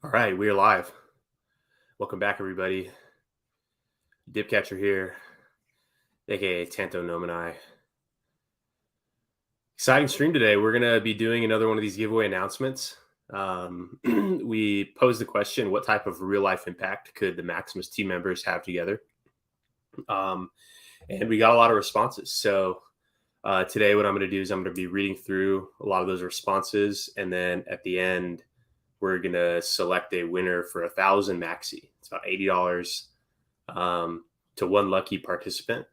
All right, we are live. Welcome back, everybody. Dipcatcher here, aka Tanto Nomini. Exciting stream today. We're gonna be doing another one of these giveaway announcements. We posed the question: what type of real life impact could the Maximus team members have together? And we got a lot of responses. So today, what I'm going to do is I'm going to be reading through a lot of those responses, and then at the end, we're going to select a winner for 1,000 MAXI. It's about $80 to one lucky participant.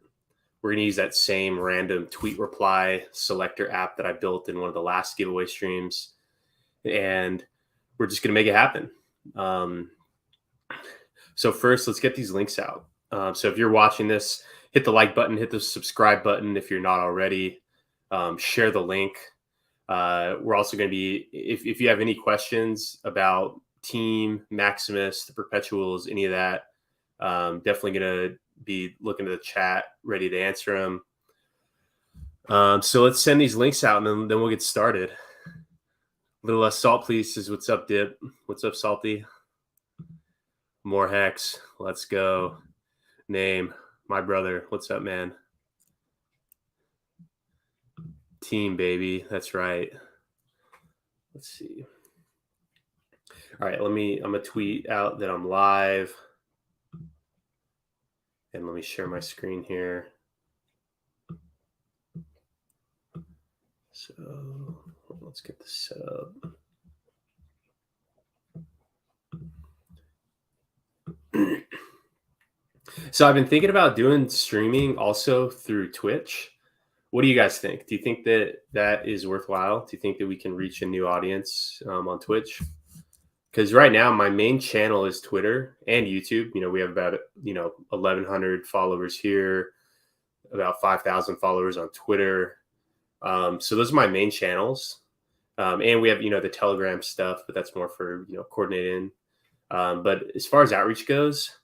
We're going to use that same random tweet reply selector app that I built in one of the last giveaway streams, and we're just going to make it happen. So first, let's get these links out. So if you're watching this, hit the like button, hit the subscribe button if you're not already. Share the link. We're also going to be, if you have any questions about Team, Maximus, the Perpetuals, any of that, definitely going to be looking at the chat, ready to answer them. So let's send these links out, and then we'll get started. A little less salt, please. Says, what's up, Dip? What's up, Salty? More Hex. Let's go. Name, my brother. What's up, man? Team, baby. That's right. Let's see. All right, I'm going to tweet out that I'm live. And let me share my screen here. So let's get this set up. So I've been thinking about doing streaming also through Twitch. What do you guys think? Do you think that is worthwhile? Do you think that we can reach a new audience on Twitch? Because right now my main channel is Twitter and YouTube. We have about 1,100 followers here, about 5,000 followers on Twitter. So those are my main channels, and we have the Telegram stuff, but that's more for coordinating. But as far as outreach goes,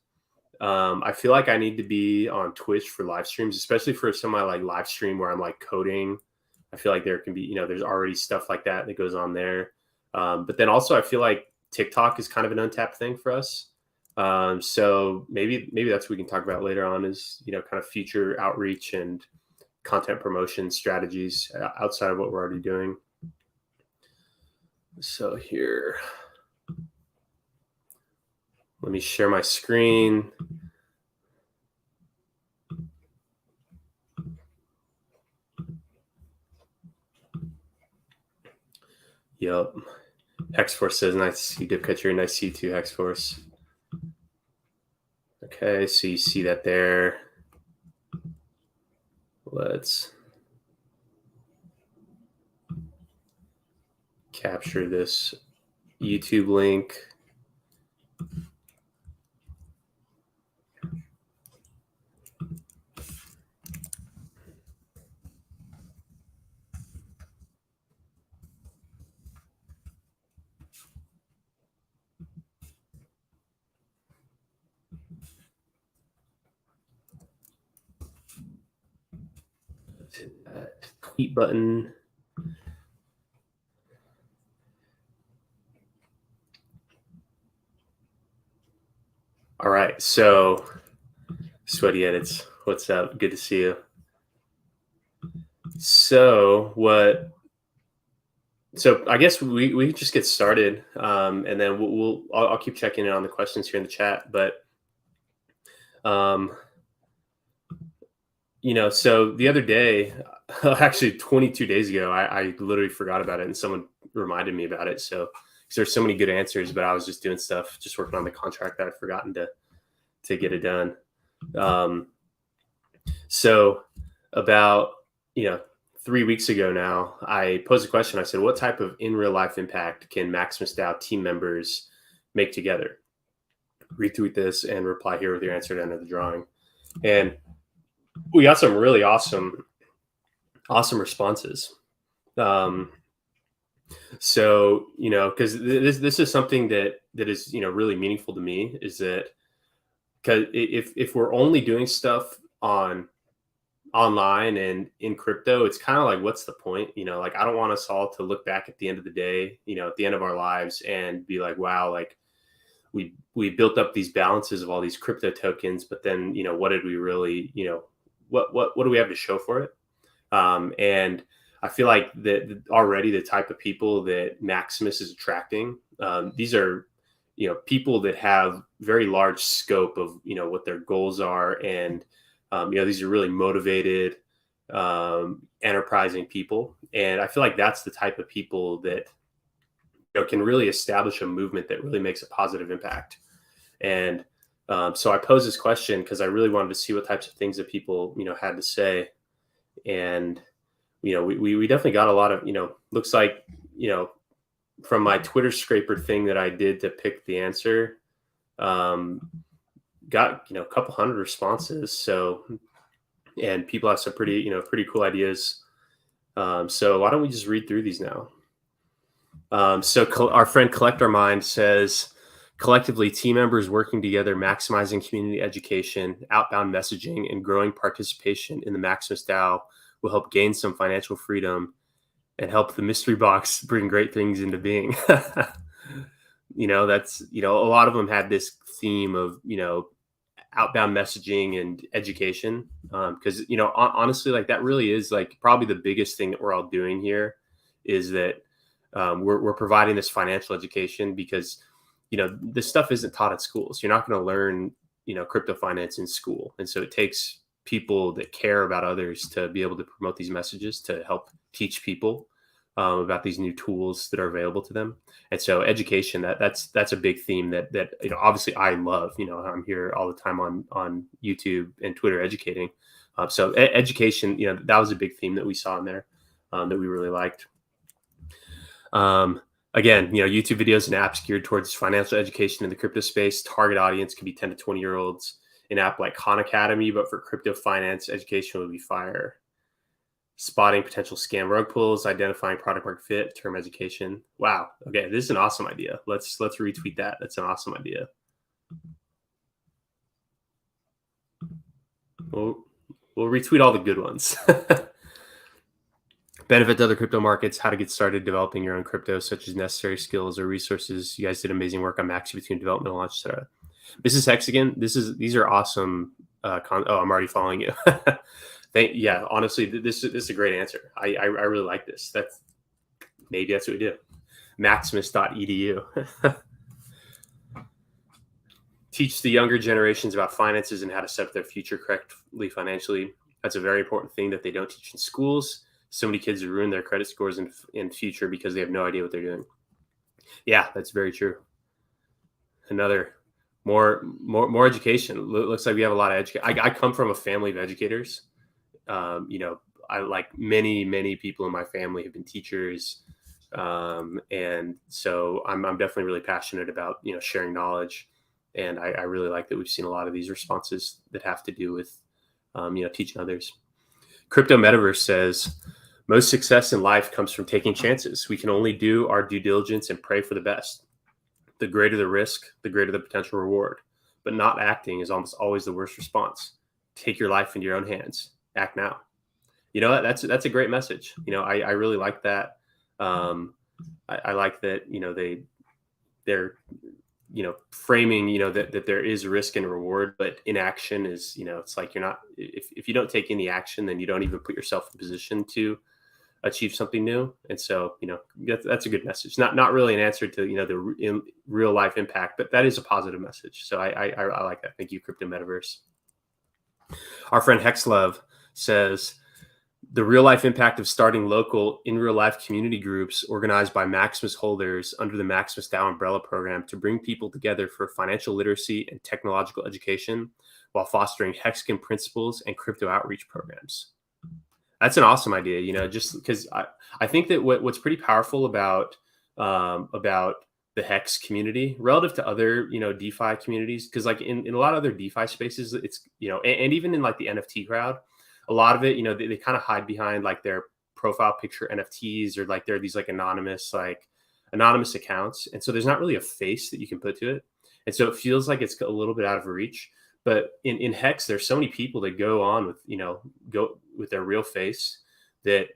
I feel like I need to be on Twitch for live streams, especially for semi like live stream where I'm like coding. I feel like there can be, there's already stuff like that goes on there. But then also I feel like TikTok is kind of an untapped thing for us. So maybe that's what we can talk about later on is, kind of future outreach and content promotion strategies outside of what we're already doing. So here, let me share my screen. Yep. Hexforce says, nice to see you, Dipcatcher. Nice to see you too, Hexforce. Okay, so you see that there. Let's capture this YouTube link. Hit that tweet button. All right, so Sweaty Edits, what's up? Good to see you. So I guess we just get started, and then I'll keep checking in on the questions here in the chat. But so the other day, actually 22 days ago, I literally forgot about it, and someone reminded me about it. So because there's so many good answers, but I was just doing stuff, just working on the contract that I'd forgotten to get it done. So about 3 weeks ago now, I posed a question. I said, what type of in real life impact can Maximus DAO team members make together? Retweet this and reply here with your answer to enter the drawing. And we got some really awesome responses. So, because this is something that is, really meaningful to me, is that because if we're only doing stuff online and in crypto, it's kind of like, what's the point? Like, I don't want us all to look back at the end of the day, at the end of our lives and be like, wow, like we built up these balances of all these crypto tokens, but then, what did we really, what do we have to show for it? And I feel like that already the type of people that Maximus is attracting, these are, people that have very large scope of, what their goals are. And, these are really motivated, enterprising people. And I feel like that's the type of people that, can really establish a movement that really makes a positive impact. And so I posed this question because I really wanted to see what types of things that people, had to say. And, we definitely got a lot of, looks like, from my Twitter scraper thing that I did to pick the answer, got, a couple hundred responses. So, and people have some pretty cool ideas. So why don't we just read through these now? So our friend Collect Our Mind says, collectively, team members working together, maximizing community education, outbound messaging, and growing participation in the Maximus DAO will help gain some financial freedom and help the mystery box bring great things into being. That's, a lot of them had this theme of, outbound messaging and education. Because, honestly, like that really is like probably the biggest thing that we're all doing here is that we're providing this financial education because, this stuff isn't taught at schools. You're not going to learn, crypto finance in school. And so it takes people that care about others to be able to promote these messages to help teach people about these new tools that are available to them. And so education, that's a big theme that obviously I love. I'm here all the time on YouTube and Twitter educating. So education, that was a big theme that we saw in there that we really liked. Again, YouTube videos and apps geared towards financial education in the crypto space. Target audience could be 10 to 20-year-olds. An app like Khan Academy, but for crypto finance education would be fire. Spotting potential scam rug pulls, identifying product market fit, term education. Wow. Okay, this is an awesome idea. Let's retweet that. That's an awesome idea. We'll retweet all the good ones. Benefit to other crypto markets, how to get started developing your own crypto, such as necessary skills or resources. You guys did amazing work on MAXI between development and launch, etc. Mrs. Hexagon, these are awesome. I'm already following you. Honestly, this is a great answer. I really like this. That's what we do. Maximus.edu. Teach the younger generations about finances and how to set up their future correctly financially. That's a very important thing that they don't teach in schools. So many kids ruin their credit scores in future because they have no idea what they're doing. Yeah, that's very true. Another more education. Looks like we have a lot of education. I come from a family of educators. I like many people in my family have been teachers. And so I'm definitely really passionate about, sharing knowledge. And I really like that we've seen a lot of these responses that have to do with, teaching others. Crypto Metaverse says, most success in life comes from taking chances. We can only do our due diligence and pray for the best. The greater the risk, the greater the potential reward. But not acting is almost always the worst response. Take your life into your own hands. Act now. That's a great message. I really like that. I like that, they're framing, that there is risk and reward, but inaction is, it's like you're not, if you don't take any action, then you don't even put yourself in position to achieve something new. And so, that's a good message. Not really an answer to, the real life impact, but that is a positive message. So I like that. Thank you, Crypto Metaverse. Our friend Hexlove says, the real life impact of starting local in real life community groups organized by Maximus holders under the Maximus DAO umbrella program to bring people together for financial literacy and technological education while fostering Hexagon principles and crypto outreach programs. That's an awesome idea, just because I think that what's pretty powerful about the Hex community relative to other, DeFi communities, because like in a lot of other DeFi spaces, it's, and even in like the NFT crowd, a lot of it, they kind of hide behind like their profile picture NFTs or like they're these like anonymous accounts. And so there's not really a face that you can put to it. And so it feels like it's a little bit out of reach. But in Hex, there's so many people that go on with, go with their real face that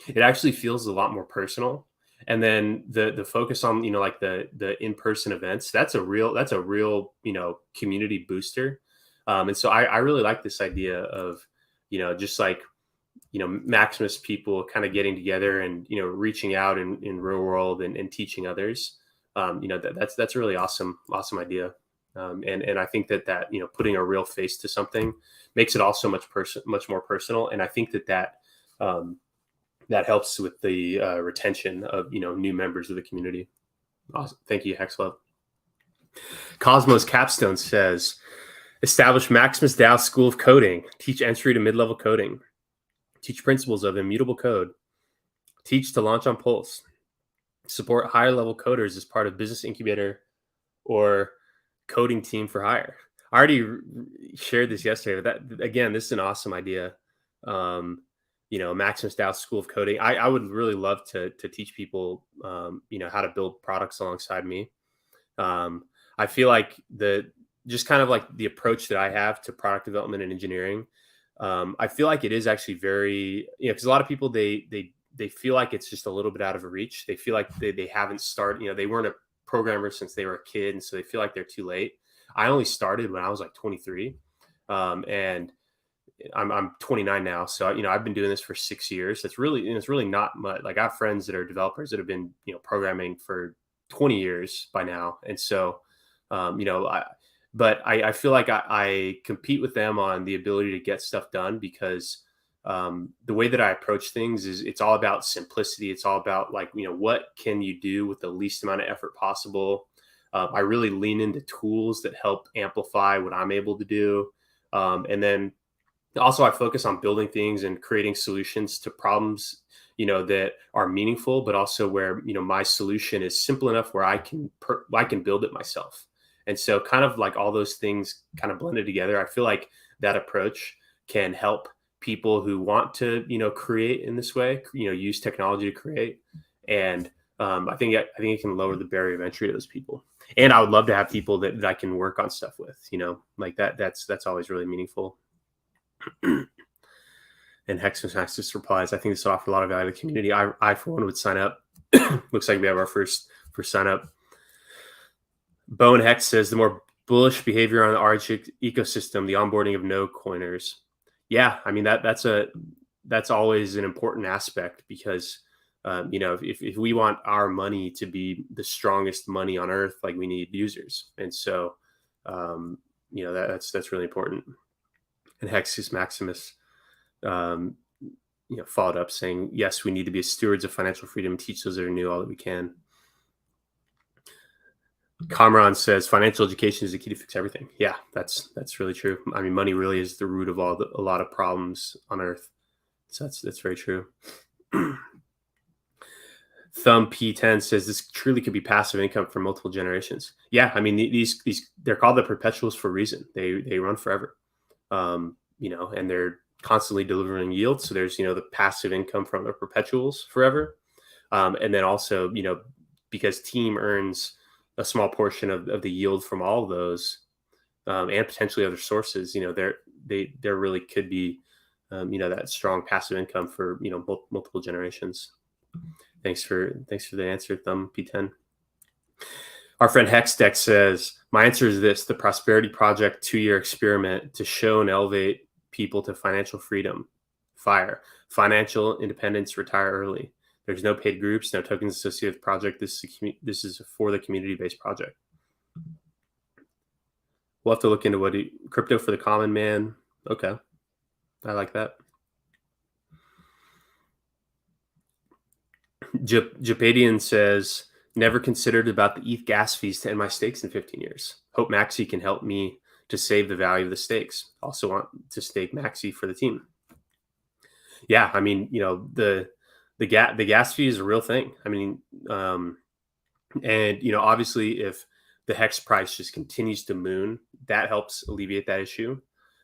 it actually feels a lot more personal. And then the focus on, like the in-person events, that's a real, community booster. And so I really like this idea of, just like, Maximus people kind of getting together and, reaching out in real world and teaching others. That's a really awesome idea. And I think that putting a real face to something makes it also much more personal. And I think that helps with the retention of, new members of the community. Awesome. Thank you, Hexlove. Cosmos Capstone says, establish Maximus DAO School of Coding, teach entry to mid-level coding, teach principles of immutable code, teach to launch on Pulse, support higher level coders as part of business incubator or coding team for hire. I already shared this yesterday, but that, again, this is an awesome idea. Maximus DAO School of Coding. I would really love to teach people, how to build products alongside me. I feel like just kind of like the approach that I have to product development and engineering. I feel like it is actually very, because a lot of people, they feel like it's just a little bit out of reach. They feel like they haven't started, they weren't a programmer since they were a kid. And so they feel like they're too late. I only started when I was like 23. And I'm 29 now. So, I've been doing this for 6 years. It's really not much. Like I have friends that are developers that have been, programming for 20 years by now. And so, I feel like I compete with them on the ability to get stuff done because the way that I approach things is it's all about simplicity. It's all about like, what can you do with the least amount of effort possible? I really lean into tools that help amplify what I'm able to do. And then also I focus on building things and creating solutions to problems, that are meaningful, but also where, my solution is simple enough where I can build it myself. And so kind of like all those things kind of blended together, I feel like that approach can help people who want to, create in this way, use technology to create. And I think it can lower the barrier of entry to those people. And I would love to have people that I can work on stuff with, like that. That's always really meaningful. And Maximus replies, I think this will offer a lot of value to the community. I for one would sign up. Looks like we have our first sign up. Bone Hex says the more bullish behavior on the RH ecosystem, the onboarding of no coiners. Yeah, I mean that's always an important aspect because if we want our money to be the strongest money on earth, like we need users, and so that's really important. And Hexus Maximus, followed up saying, yes, we need to be stewards of financial freedom and teach those that are new all that we can. Kamran says financial education is the key to fix everything. Yeah, that's really true. I mean, money really is the root of a lot of problems on earth. So that's very true. Thumb P10 says this truly could be passive income for multiple generations. Yeah, I mean these they're called the Perpetuals for a reason. They run forever. And they're constantly delivering yield. So there's, the passive income from the Perpetuals forever. And then also, because Team earns a small portion of the yield from all of those and potentially other sources, there really could be, that strong passive income for, multiple generations. Thanks for the answer, Thumb P10. Our friend Hexdeck says, my answer is this: the Prosperity Project 2-year experiment to show and elevate people to financial freedom. FIRE. Financial independence, retire early. There's no paid groups, no tokens associated with the project. This is for the community-based project. We'll have to look into crypto for the common man. Okay. I like that. Japadian says, never considered about the ETH gas fees to end my stakes in 15 years. Hope MAXI can help me to save the value of the stakes. Also want to stake MAXI for the team. Yeah, I mean, the gas fee is a real thing. I mean, and obviously if the hex price just continues to moon, that helps alleviate that issue.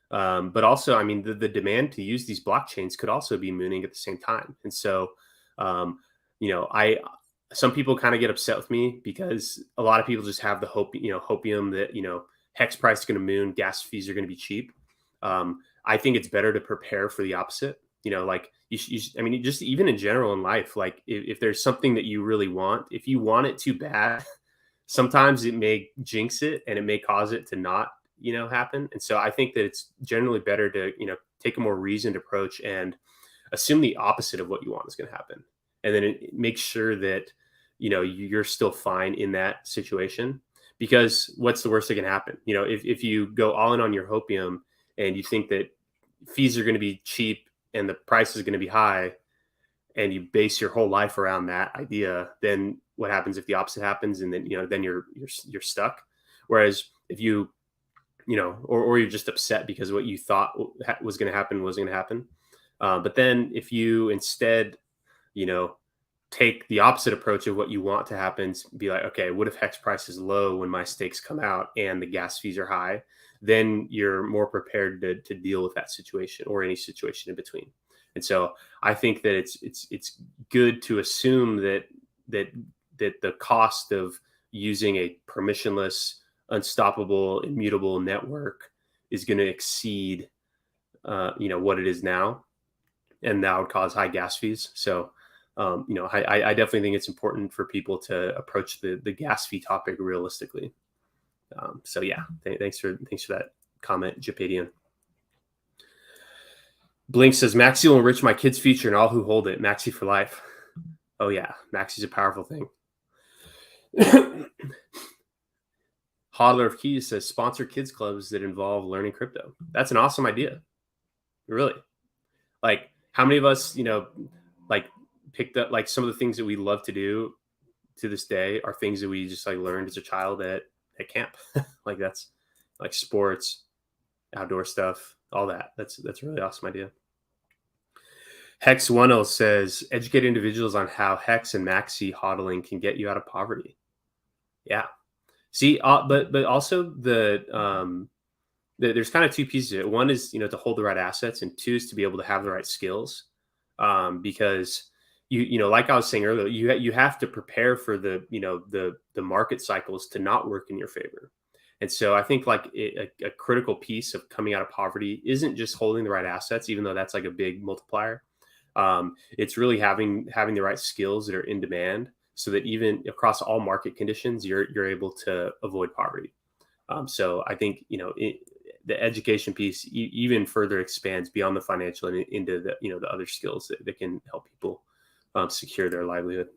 But also, I mean, the demand to use these blockchains could also be mooning at the same time. And so, some people kind of get upset with me because a lot of people just have the hopium that, hex price is going to moon, gas fees are going to be cheap. I think it's better to prepare for the opposite. like I mean, just even in general in life, like if there's something that you really want, if you want it too bad, sometimes it may jinx it and it may cause it to not, happen. And so I think that it's generally better to, take a more reasoned approach and assume the opposite of what you want is going to happen. And then make sure that, you're still fine in that situation, because what's the worst that can happen? If you go all in on your hopium and you think that fees are going to be cheap and the price is going to be high, and you base your whole life around that idea, then what happens if the opposite happens? And then, then you're stuck. Whereas if you, or you're just upset because what you thought was going to happen wasn't going to happen. But then if you instead, take the opposite approach of what you want to happen, be like, okay, what if hex price is low when my stakes come out and the gas fees are high? Then you're more prepared to deal with that situation or any situation in between. And so I think that it's good to assume that the cost of using a permissionless, unstoppable, immutable network is going to exceed, what it is now, and that would cause high gas fees. So, I definitely think it's important for people to approach the gas fee topic realistically. So yeah, thanks for that comment, Japadian. Blink says, Maxi will enrich my kids' future and all who hold it. Maxi for life. Oh yeah, Maxi's a powerful thing. Hodler of Keys says, sponsor kids clubs that involve learning crypto. That's an awesome idea. Really. Like, how many of us, like picked up, like some of the things that we love to do to this day are things that we just like learned as a child at camp. Like that's like sports, outdoor stuff, all that. That's a really awesome idea. Hex 10 says, educate individuals on how Hex and Maxi hodling can get you out of poverty. Yeah. See, but also there's kind of two pieces of it. One is, to hold the right assets, and two is to be able to have the right skills. Because like I was saying earlier, you have to prepare for the market cycles to not work in your favor. And so I think like a critical piece of coming out of poverty isn't just holding the right assets, even though that's like a big multiplier. It's really having the right skills that are in demand, so that even across all market conditions, you're able to avoid poverty. So I think, the education piece even further expands beyond the financial and into the, the other skills that can help people secure their livelihood.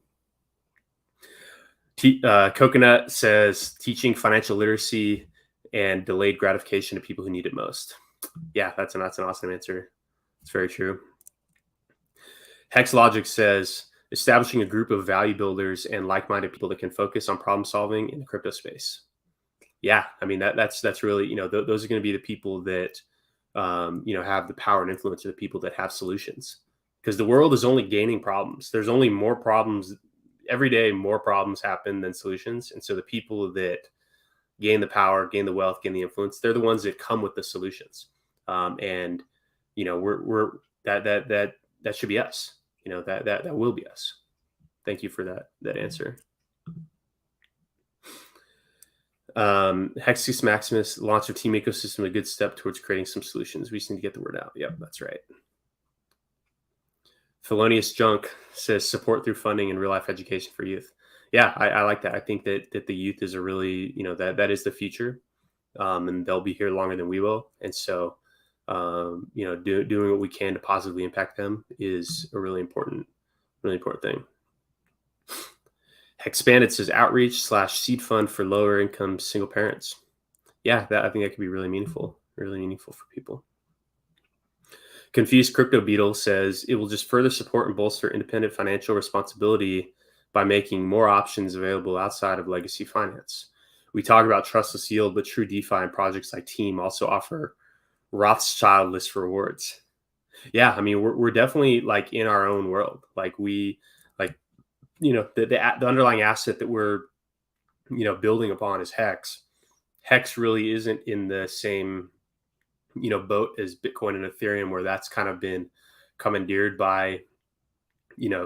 Coconut says, teaching financial literacy and delayed gratification to people who need it most. Yeah, that's an awesome answer. It's very true. Hex Logic says, establishing a group of value builders and like-minded people that can focus on problem solving in the crypto space. Yeah, I mean, that's really, those are going to be the people that, have the power and influence, are the people that have solutions, because the world is only gaining problems. There's only more problems every day. More problems happen than solutions. And so the people that gain the power, gain the wealth, gain the influence, they're the ones that come with the solutions. And, we're that should be us. That will be us. Thank you for that answer. Hexus Maximus, launch our team ecosystem, a good step towards creating some solutions. We just need to get the word out. Yep, that's right. Felonious Junk says, support through funding and real life education for youth. Yeah, I like that. I think that the youth is a really, that is the future, and they'll be here longer than we will. And so, doing what we can to positively impact them is a really important thing. Expanded says, outreach / seed fund for lower income single parents. Yeah, I think that could be really meaningful for people. Confused Crypto Beetle says, it will just further support and bolster independent financial responsibility by making more options available outside of legacy finance. We talk about trustless yield, but true DeFi and projects like Team also offer Rothschild-less rewards. Yeah, I mean, we're definitely like in our own world. Like the underlying asset that we're, building upon is Hex. Hex really isn't in the same, boat as Bitcoin and Ethereum, where that's kind of been commandeered by,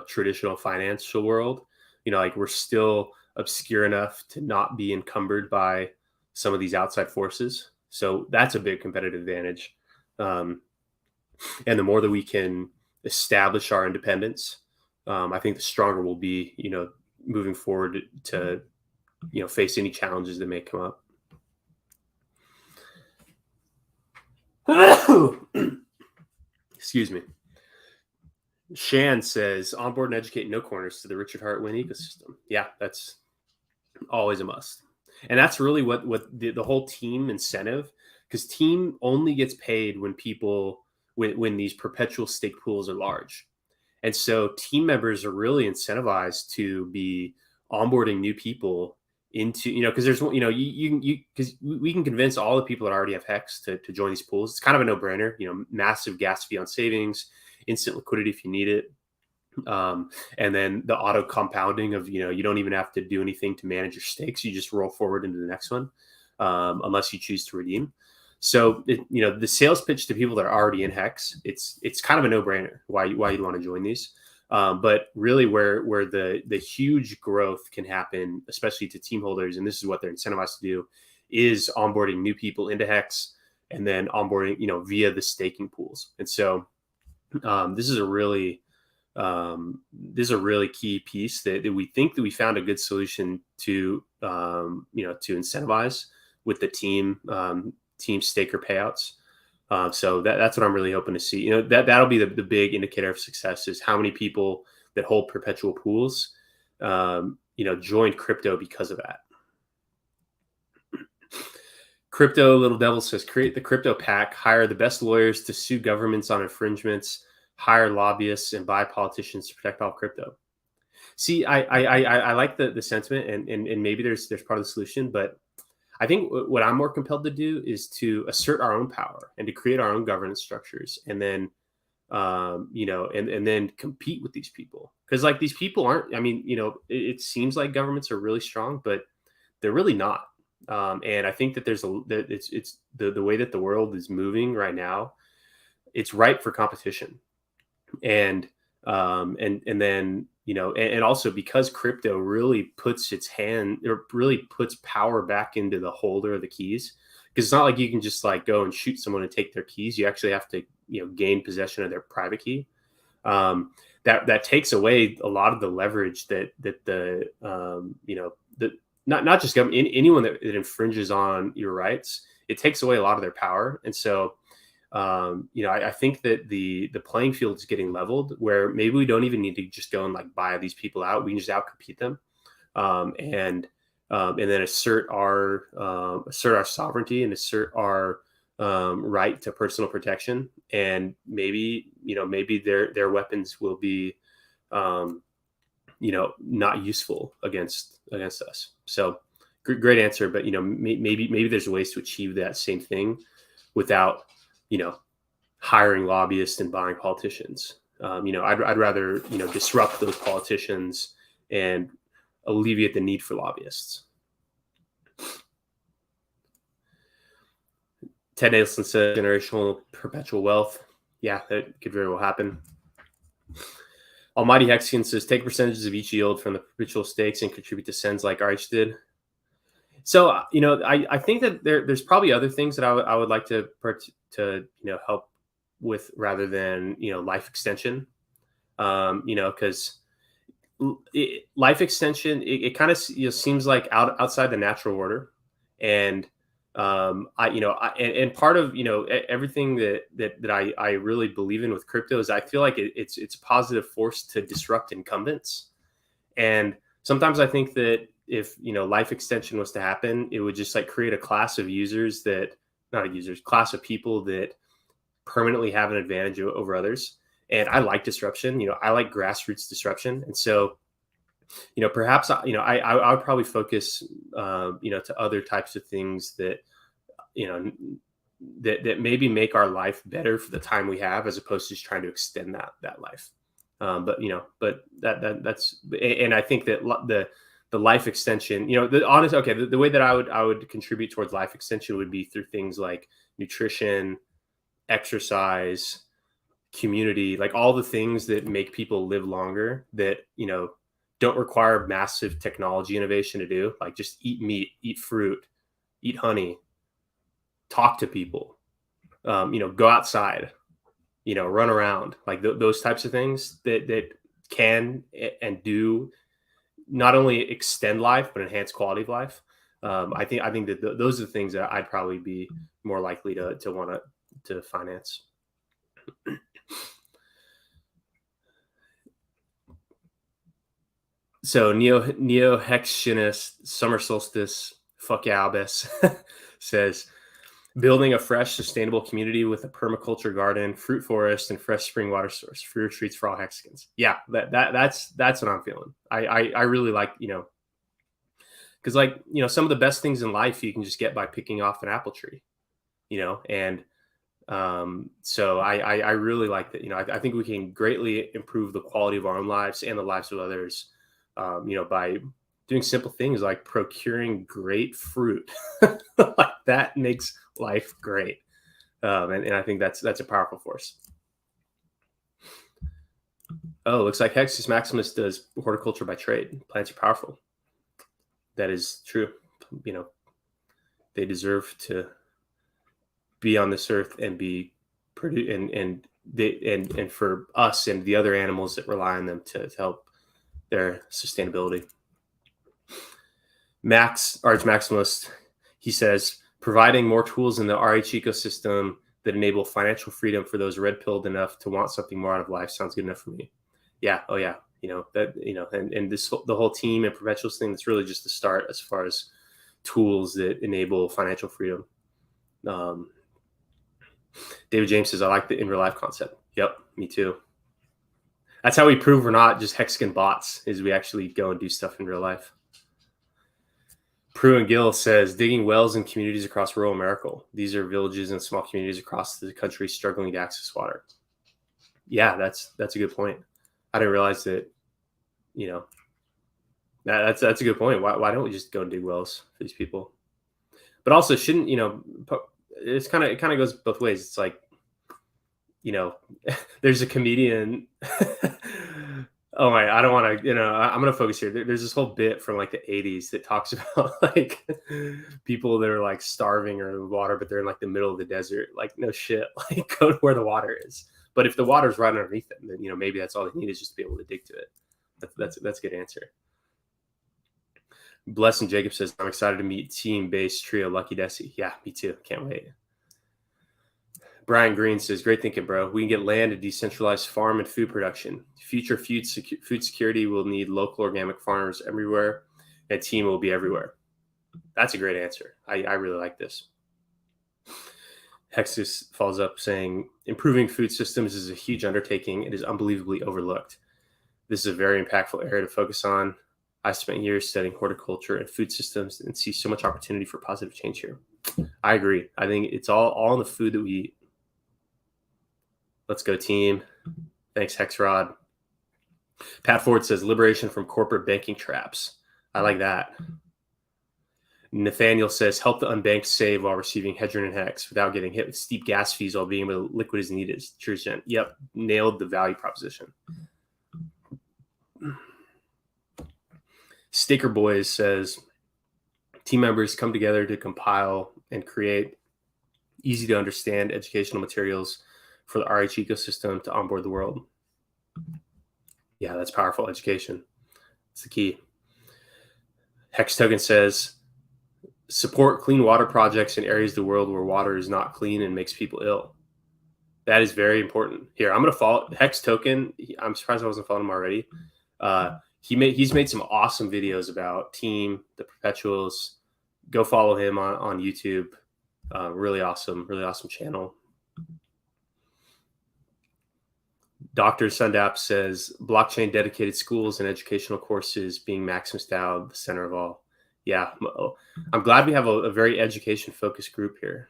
traditional financial world. Like we're still obscure enough to not be encumbered by some of these outside forces. So that's a big competitive advantage. And the more that we can, establish our independence, I think the stronger we'll be, moving forward to, face any challenges that may come up. Excuse me. Shan says, onboard and educate no corners to the Richard Hart Win ecosystem. Yeah, that's always a must. And that's really what the whole team incentive, because team only gets paid when when these perpetual stake pools are large. And so team members are really incentivized to be onboarding new people into, because there's, because we can convince all the people that already have HEX to join these pools. It's kind of a no-brainer, massive gas fee on savings, instant liquidity if you need it. And then the auto compounding of, you don't even have to do anything to manage your stakes. You just roll forward into the next one, unless you choose to redeem. So, the sales pitch to people that are already in HEX, it's kind of a no-brainer why you'd want to join these. But really where the huge growth can happen, especially to team holders, and this is what they're incentivized to do, is onboarding new people into HEX and then onboarding, via the staking pools. And so this is a really key piece that we think that we found a good solution to, to incentivize with the team staker payouts. So that's what I'm really hoping to see. That'll be the big indicator of success, is how many people that hold perpetual pools, joined crypto because of that. Crypto Little Devil says, create the crypto pack, hire the best lawyers to sue governments on infringements, hire lobbyists, and buy politicians to protect all crypto. See, I like the sentiment, and maybe there's part of the solution, but I think what I'm more compelled to do is to assert our own power and to create our own governance structures, and then, and then compete with these people. Because like these people aren't, it seems like governments are really strong, but they're really not. And I think that it's the way that the world is moving right now, it's ripe for competition. And then, and also because crypto really puts puts power back into the holder of the keys, because it's not like you can just like go and shoot someone and take their keys. You actually have to, gain possession of their private key. That takes away a lot of the leverage that not just government, anyone that infringes on your rights, it takes away a lot of their power. And so, I think that the playing field is getting leveled, where maybe we don't even need to just go and like buy these people out. We can just outcompete them, and then assert our sovereignty and assert our right to personal protection. And maybe their weapons will be, not useful against us. So great answer, but maybe there's ways to achieve that same thing without hiring lobbyists and buying politicians. I'd rather disrupt those politicians and alleviate the need for lobbyists. Ted Nailson said generational perpetual wealth. Yeah, that could very well happen. Almighty Hexian says, take percentages of each yield from the perpetual stakes and contribute to sends like RH did. So, I think that there's probably other things that I would like to help with, rather than, life extension, because life extension, it kind of seems like outside the natural order. And, and part of, everything that I really believe in with crypto is I feel like it's a positive force to disrupt incumbents. And sometimes I think that if, life extension was to happen, it would just like create a class of class of people that permanently have an advantage over others. And I like disruption, I like grassroots disruption. And so, perhaps, I would probably focus, to other types of things that, that maybe make our life better for the time we have, as opposed to just trying to extend that life. But that's, and I think that the life extension, the way that I would contribute towards life extension would be through things like nutrition, exercise, community, like all the things that make people live longer, that, don't require massive technology innovation to do. Like just eat meat, eat fruit, eat honey, talk to people, go outside, run around, like those types of things that can and do not only extend life but enhance quality of life. I think that those are the things that I'd probably be more likely to want to finance. So Neo Hexinus Summer Solstice, fuck yeah, Albus, says building a fresh, sustainable community with a permaculture garden, fruit forest, and fresh spring water source. Free retreats for all Hexicans. Yeah, that's what I'm feeling. I really like, because some of the best things in life you can just get by picking off an apple tree, and so I really like that. I think we can greatly improve the quality of our own lives and the lives of others, by doing simple things like procuring great fruit. Like that makes life great. And I think that's a powerful force. Oh, looks like Hexus Maximus does horticulture by trade. Plants are powerful. That is true. They deserve to be on this earth and be and for us and the other animals that rely on them to help their sustainability. Arch Maximus, he says, providing more tools in the RH ecosystem that enable financial freedom for those red-pilled enough to want something more out of life sounds good enough for me. Yeah. Oh yeah. And the whole team and Perpetuals thing, that's really just the start as far as tools that enable financial freedom. David James says, I like the in real life concept. Yep. Me too. That's how we prove we're not just Hexagon bots, is we actually go and do stuff in real life. Prue and Gill says, digging wells in communities across rural America. These are villages and small communities across the country struggling to access water. Yeah, that's a good point. I didn't realize that, that's a good point. Why don't we just go and dig wells for these people? But also, shouldn't, it kind of goes both ways. It's like, there's a comedian. Oh my, I don't want to, I'm going to focus here. There's this whole bit from like the 80s that talks about like people that are like starving or in water, but they're in like the middle of the desert. Like, no shit, like go to where the water is. But if the water's right underneath them, then, maybe that's all they need is just to be able to dig to it. That's a good answer. Bless and Jacob says, I'm excited to meet team-based trio Lucky Desi. Yeah, me too. Can't wait. Brian Green says, great thinking, bro. We can get land to decentralize farm and food production. Future food security will need local organic farmers everywhere, and team will be everywhere. That's a great answer. I really like this. Hexus follows up saying, improving food systems is a huge undertaking. It is unbelievably overlooked. This is a very impactful area to focus on. I spent years studying horticulture and food systems and see so much opportunity for positive change here. I agree. I think it's all in the food that we eat. Let's go, team. Thanks, Hexrod. Pat Ford says, liberation from corporate banking traps. I like that. Nathaniel says, help the unbanked save while receiving Hedron and Hex without getting hit with steep gas fees while being able to liquid as needed. Cheers, Jen. Yep, nailed the value proposition. Staker Boys says, team members come together to compile and create easy to understand educational materials for the RH ecosystem to onboard the world. Yeah, that's powerful education. It's the key. Hex Token says, support clean water projects in areas of the world where water is not clean and makes people ill. That is very important. Here, I'm going to follow Hex Token. I'm surprised I wasn't following him already. He's made some awesome videos about team, the Perpetuals. Go follow him on YouTube. Really awesome channel. Dr. Sundap says, blockchain dedicated schools and educational courses being Maximus DAO, the center of all. Yeah, I'm glad we have a very education focused group here.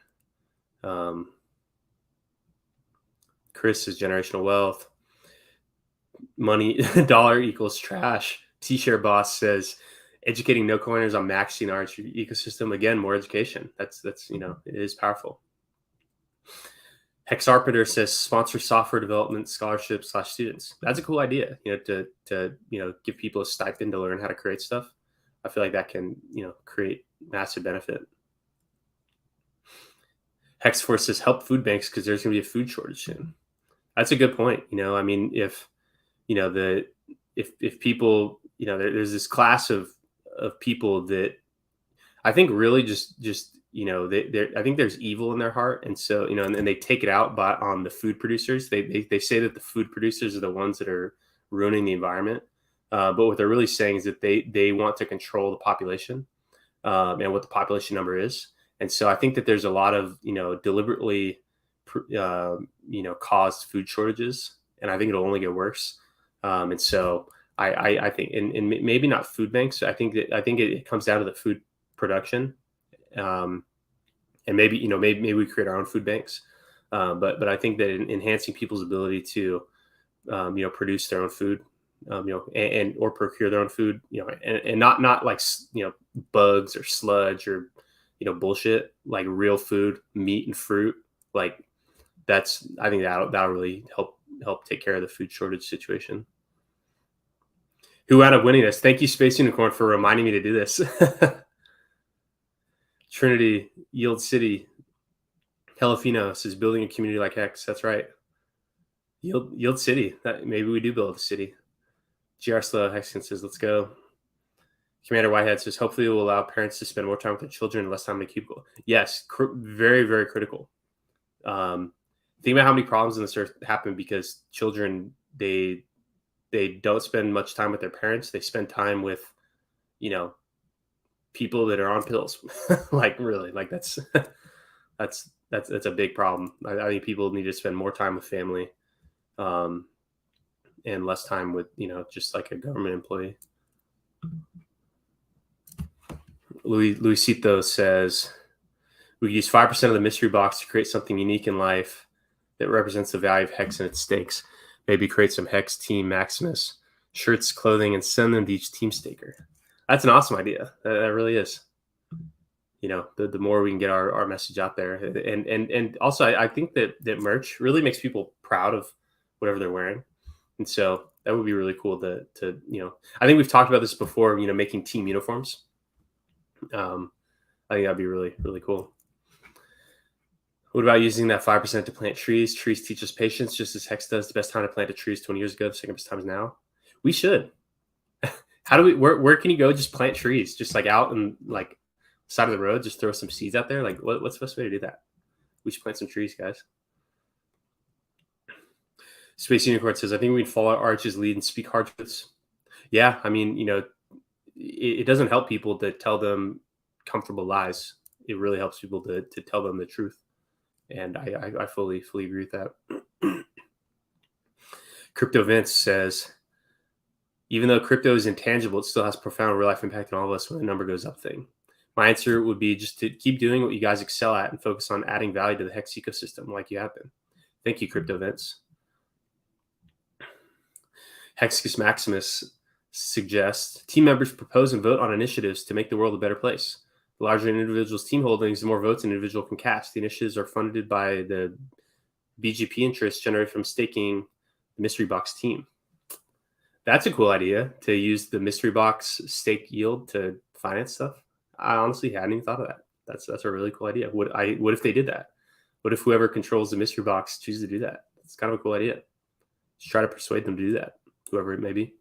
Chris says generational wealth. Money, dollar equals trash. T-Share Boss says, educating no coiners on MAXI and RH ecosystem. Again, more education. That's it is powerful. Hexarpiter says, sponsor software development scholarships / students. That's a cool idea, to give people a stipend to learn how to create stuff. I feel like that can, create massive benefit. Hexforce says, help food banks because there's going to be a food shortage soon. That's a good point. I mean, if if people, there's this class of people that I think really just I think there's evil in their heart, and so and they take it out on the food producers. They say that the food producers are the ones that are ruining the environment, but what they're really saying is that they want to control the population, and what the population number is. And so I think that there's a lot of deliberately caused food shortages, and I think it'll only get worse. And so I think, and maybe not food banks. I think it comes down to the food production, and maybe we create our own food banks. But I think that enhancing people's ability to produce their own food, and or procure their own food, and not like bugs or sludge or bullshit, like real food, meat and fruit. Like I think that'll really help take care of the food shortage situation. Who wound up winning this? Thank you, Space Unicorn, for reminding me to do this. Trinity, Yield City, Helafino says building a community like Hex. That's right. Yield City. Maybe we do build a city. GR Slow Hexkin says, let's go. Commander Whitehead says, hopefully it will allow parents to spend more time with their children and less time in the cubicle. Yes, very, very critical. Think about how many problems in this earth happen because children, they don't spend much time with their parents. They spend time with, people that are on pills. Like really, like that's a big problem. I think people need to spend more time with family, and less time with, just like a government employee. Luisito says, we could use 5% of the mystery box to create something unique in life that represents the value of Hex and its stakes. Maybe create some Hex Team Maximus shirts, clothing, and send them to each team staker. That's an awesome idea. That really is. The more we can get our message out there. And also I think that merch really makes people proud of whatever they're wearing. And so that would be really cool to I think we've talked about this before, making team uniforms. I think that'd be really, really cool. What about using that 5% to plant trees? Trees teach us patience, just as Hex does. The best time to plant a tree is 20 years ago. The second best time is now. We should. Where can you go just plant trees? Just like out and like side of the road, just throw some seeds out there? Like what's the best way to do that? We should plant some trees, guys. Space Unicorn says, I think we'd follow Arch's lead and speak hard truths. Yeah, I mean, it doesn't help people to tell them comfortable lies. It really helps people to tell them the truth. And I fully agree with that. Crypto Vince says, even though crypto is intangible, it still has profound real life impact on all of us when the number goes up thing. My answer would be just to keep doing what you guys excel at and focus on adding value to the Hex ecosystem like you have been. Thank you, Crypto Vince. Hexcus Maximus suggests team members propose and vote on initiatives to make the world a better place. The larger an individual's team holdings, the more votes an individual can cast. The initiatives are funded by the BGP interest generated from staking the Mystery Box team. That's a cool idea, to use the Mystery Box stake yield to finance stuff. I honestly hadn't even thought of that. That's a really cool idea. What if they did that? What if whoever controls the Mystery Box chooses to do that? It's kind of a cool idea. Just try to persuade them to do that, whoever it may be.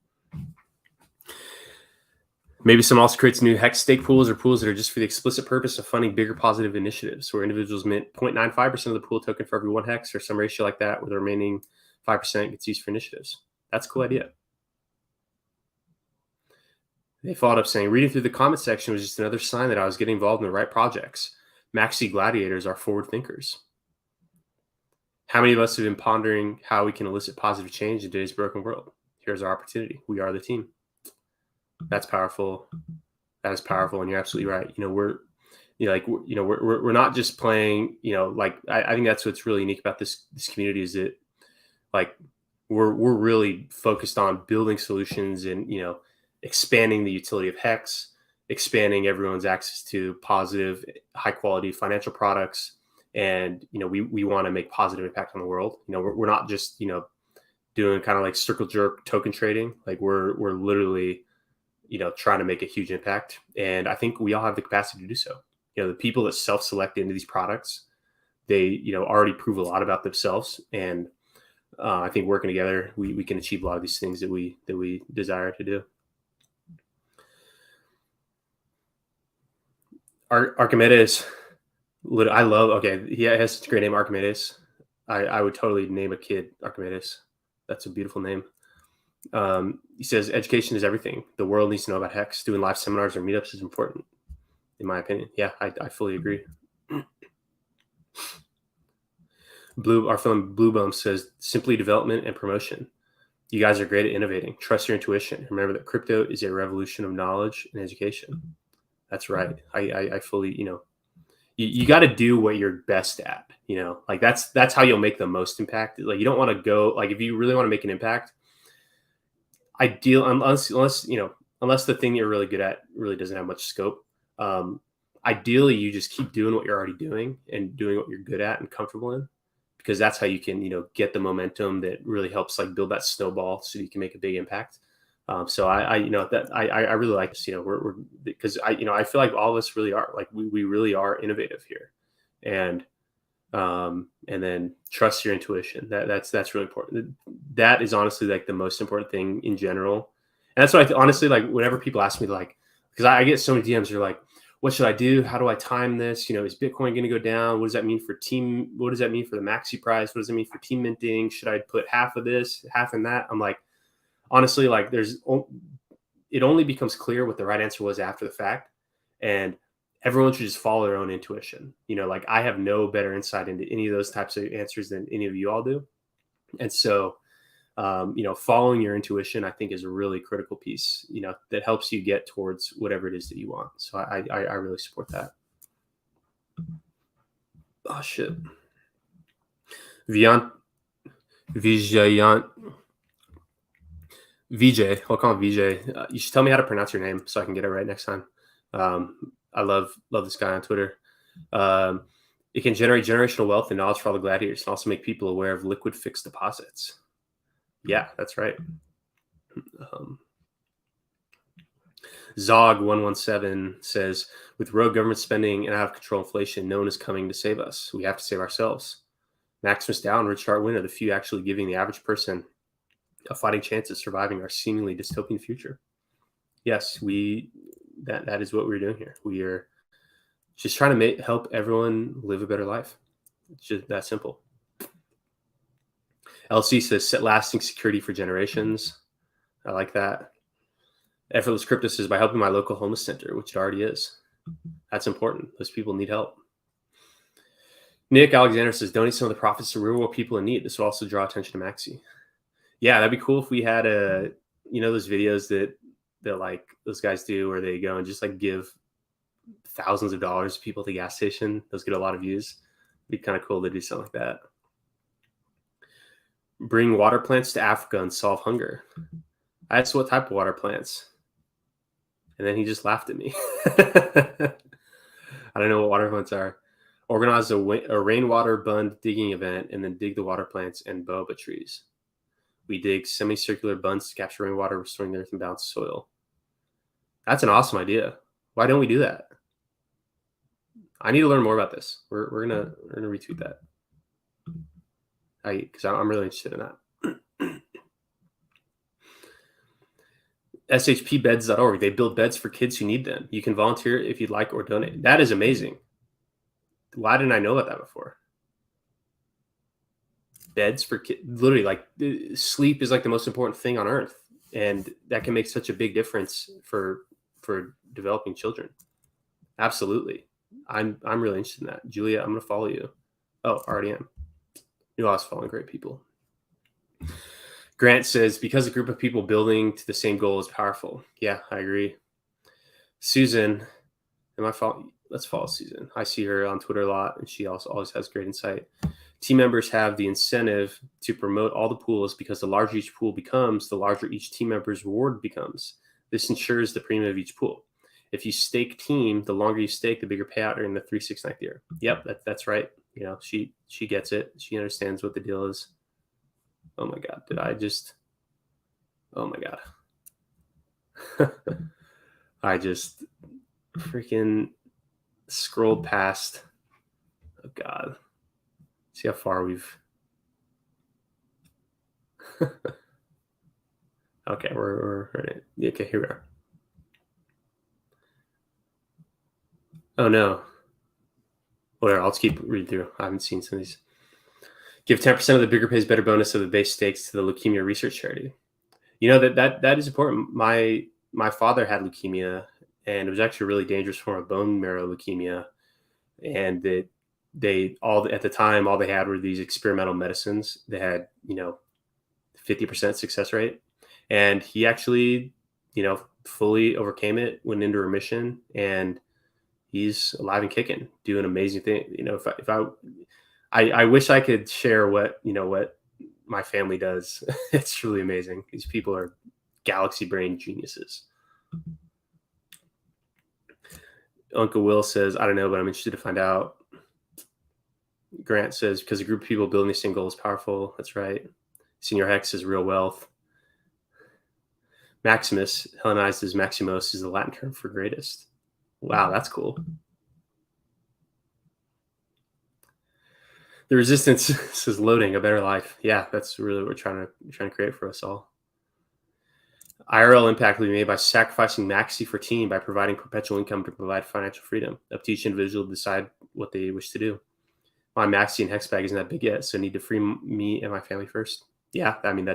Maybe some also creates new Hex stake pools or pools that are just for the explicit purpose of funding bigger positive initiatives, where individuals mint 0.95% of the pool token for every one Hex, or some ratio like that, where the remaining 5% gets used for initiatives. That's a cool idea. They followed up saying, reading through the comment section was just another sign that I was getting involved in the right projects. MAXI gladiators are forward thinkers. How many of us have been pondering how we can elicit positive change in today's broken world? Here's our opportunity. We are the team. That's powerful. That is powerful, and you're absolutely right. We're not just playing. I think that's what's really unique about this community is that, like, we're really focused on building solutions and expanding the utility of Hex, expanding everyone's access to positive, high quality financial products, and we want to make positive impact on the world. We're not just doing kind of like circle jerk token trading. Like we're literally trying to make a huge impact. And I think we all have the capacity to do so. The people that self-select into these products, they, already prove a lot about themselves. And I think working together, we can achieve a lot of these things that we desire to do. Archimedes, I love. Okay, he has such a great name, Archimedes. I would totally name a kid Archimedes. That's a beautiful name. He says education is everything. The world needs to know about Hex. Doing live seminars or meetups is important, in my opinion. Yeah, I fully agree. Our film Blue Bum says simply development and promotion. You guys are great at innovating. Trust your intuition. Remember that crypto is a revolution of knowledge and education. That's right. I fully, you got to do what you're best at, like that's how you'll make the most impact. Like you don't want to go, like if you really want to make an impact, unless the thing you're really good at really doesn't have much scope. Ideally, you just keep doing what you're already doing and doing what you're good at and comfortable in, because that's how you can, get the momentum that really helps like build that snowball so you can make a big impact. So I really like this, we're because I feel like all of us really are like, we really are innovative here, and then trust your intuition. That's really important. That is honestly like the most important thing in general. And that's what honestly, like whenever people ask me, like, because I get so many DMs, they're like, what should I do? How do I time this? Is Bitcoin going to go down? What does that mean for team? What does that mean for the maxi price? What does it mean for team minting? Should I put half of this, half in that? I'm like, honestly, like it only becomes clear what the right answer was after the fact. And everyone should just follow their own intuition. Like I have no better insight into any of those types of answers than any of you all do. And so, following your intuition, I think, is a really critical piece, that helps you get towards whatever it is that you want. So I really support that. Oh, shit. Vijay, I'll call him VJ. You should tell me how to pronounce your name so I can get it right next time. I love this guy on Twitter. It can generate generational wealth and knowledge for all the gladiators, and also make people aware of liquid fixed deposits. Yeah, that's right. Zog117 says, with rogue government spending and out of control inflation, no one is coming to save us. We have to save ourselves. Maximus DAO and Rich Hart Win are the few actually giving the average person a fighting chance at surviving our seemingly dystopian future. Yes, that is what we're doing here. We are just trying to help everyone live a better life. It's just that simple. LC says, set lasting security for generations. I like that. Effortless Crypto says, by helping my local homeless center, which it already is. That's important. Those people need help. Nick Alexander says, donate some of the profits to real world people in need. This will also draw attention to Maxi. Yeah, that'd be cool if we had those videos that like those guys do where they go and just like give thousands of dollars to people at the gas station. Those get a lot of views. It'd be kind of cool to do something like that. Bring water plants to Africa and solve hunger. I asked what type of water plants, and then he just laughed at me. I don't know what water plants are. Organize a rainwater bund digging event and then dig the water plants and boba trees. We dig semicircular bunds to capture rainwater, restoring the earth and balance soil. That's an awesome idea. Why don't we do that? I need to learn more about this. We're gonna retweet that. Because I'm really interested in that. shpbeds.org. They build beds for kids who need them. You can volunteer if you'd like or donate. That is amazing. Why didn't I know about that before? Beds for kids. Literally, like sleep is like the most important thing on earth, and that can make such a big difference for developing children. Absolutely. I'm really interested in that. Julia, I'm gonna follow you. Oh, already am. You're always following great people. Grant says, because a group of people building to the same goal is powerful. Yeah, I agree. Susan, let's follow Susan. I see her on Twitter a lot, and she also always has great insight. Team members have the incentive to promote all the pools because the larger each pool becomes, the larger each team member's reward becomes. This ensures the premium of each pool. If you stake team, the longer you stake, the bigger payout during the 369th year. Yep, that's right. She gets it. She understands what the deal is. Oh my God, oh my God. I just freaking scrolled past. Oh God. See how far we've. Okay, we're okay. Here we are. Oh no. Whatever. I'll just keep reading through. I haven't seen some of these. Give 10% of the bigger pays better bonus of the base stakes to the leukemia research charity. You know that is important. My father had leukemia, and it was actually a really dangerous form of bone marrow leukemia. And that they all at the time all they had were these experimental medicines. They had 50% success rate, and he actually fully overcame it, went into remission, and he's alive and kicking, doing amazing things. If I wish I could share what my family does. It's really amazing. These people are galaxy brain geniuses. Uncle Will says, I don't know, but I'm interested to find out. Grant says, because a group of people building the same goal is powerful. That's right. Senior Hex is real wealth. Maximus, Hellenized as Maximus, is the Latin term for greatest. Wow, that's cool. The resistance says loading a better life. Yeah, that's really what we're trying to create for us all. IRL impact will be made by sacrificing MAXI for team by providing perpetual income to provide financial freedom. Up to each individual to decide what they wish to do. My MAXI and hex bag isn't that big yet, so I need to free me and my family first. Yeah, I mean,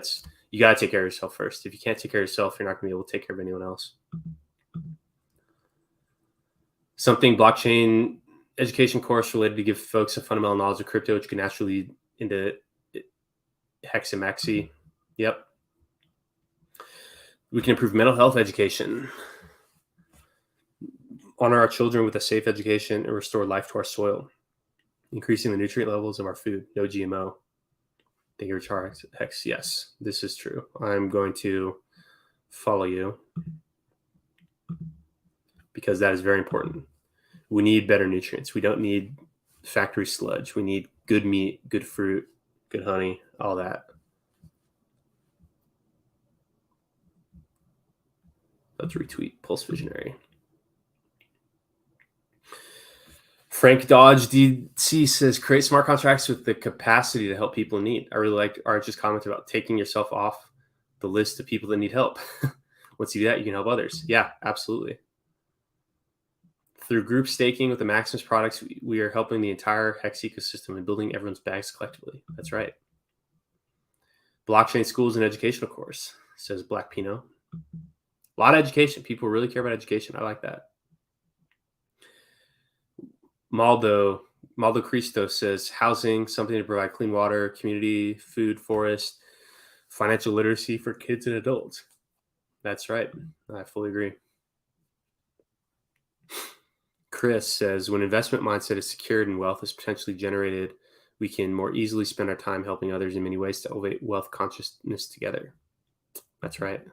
you got to take care of yourself first. If you can't take care of yourself, you're not going to be able to take care of anyone else. Something blockchain education course related to give folks a fundamental knowledge of crypto, which can naturally lead into hex and MAXI. Yep. We can improve mental health education, honor our children with a safe education, and restore life to our soil, increasing the nutrient levels of our food. No GMO. Thank you, Richard Hex. Yes, this is true. I'm going to follow you because that is very important. We need better nutrients. We don't need factory sludge. We need good meat, good fruit, good honey, all that. Let's retweet Pulse Visionary. Frank Dodge DC says, create smart contracts with the capacity to help people in need. I really like Arch's comment about taking yourself off the list of people that need help. Once you do that, you can help others. Yeah, absolutely. Through group staking with the Maximus products, we are helping the entire Hex ecosystem and building everyone's bags collectively. That's right. Blockchain schools and educational course, says Black Pinot. A lot of education. People really care about education. I like that. Maldo Cristo says, housing, something to provide clean water, community, food, forest, financial literacy for kids and adults. That's right. I fully agree. Chris says, when investment mindset is secured and wealth is potentially generated, we can more easily spend our time helping others in many ways to elevate wealth consciousness together. That's right.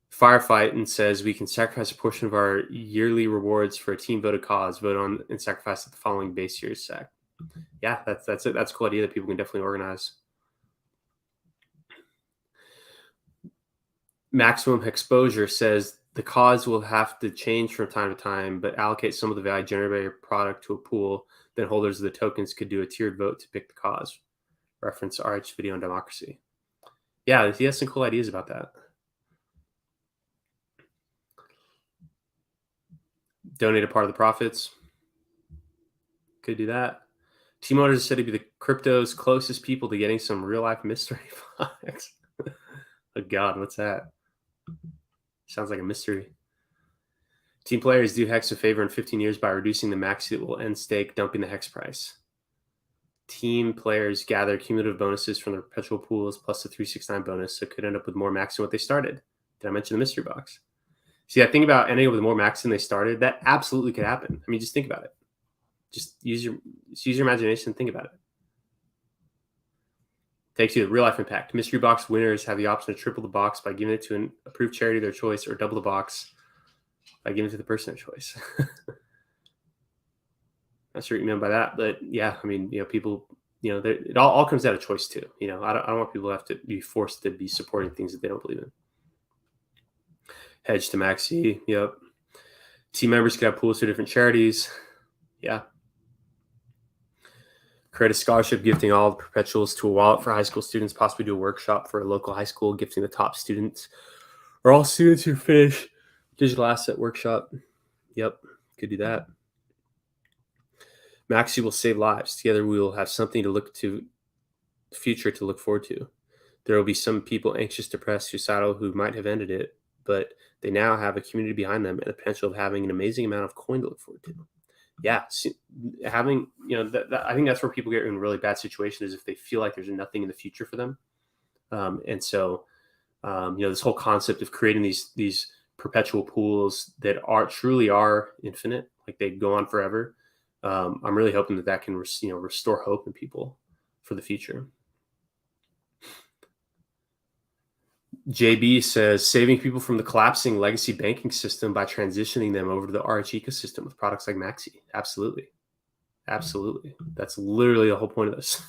Firefight and says, we can sacrifice a portion of our yearly rewards for a team voted cause, vote on and sacrifice at the following base year's SAC. Yeah, that's it. That's a cool idea that people can definitely organize. Maximum exposure says, the cause will have to change from time to time, but allocate some of the value generated by your product to a pool. Then holders of the tokens could do a tiered vote to pick the cause. Reference RH video on democracy. Yeah, he has some cool ideas about that. Donate a part of the profits. Could do that. Team owners is said to be the crypto's closest people to getting some real life mystery box. Oh God, what's that? Sounds like a mystery. Team players do Hex a favor in 15 years by reducing the MAXI that will end stake, dumping the Hex price. Team players gather cumulative bonuses from the perpetual pools plus the 369 bonus, so could end up with more MAXI than what they started. Did I mention the mystery box? See, that thing about ending up with more MAXI than they started, that absolutely could happen. I mean, just think about it. Just use your imagination and think about it. Takes you to real life impact. Mystery box winners have the option to triple the box by giving it to an approved charity of their choice, or double the box by giving it to the person of choice. Not sure what you meant by that, but yeah, I mean, people, it all comes out of choice too. I don't want people to have to be forced to be supporting things that they don't believe in. Hedge to MAXI. Yep. Team members could have pools to different charities. Yeah. Create a scholarship gifting all the perpetuals to a wallet for high school students, possibly do a workshop for a local high school, gifting the top students or all students who finish digital asset workshop. Yep, could do that. MAXI will save lives. Together we will have something to look to, the future to look forward to. There will be some people anxious, depressed, suicidal who might have ended it, but they now have a community behind them and the potential of having an amazing amount of coin to look forward to. Yeah, having, I think that's where people get in really bad situations, is if they feel like there's nothing in the future for them. And so, this whole concept of creating these perpetual pools that truly are infinite, like they go on forever. I'm really hoping that can, restore hope in people for the future. JB says, saving people from the collapsing legacy banking system by transitioning them over to the RH ecosystem with products like MAXI. Absolutely. Absolutely. That's literally the whole point of this.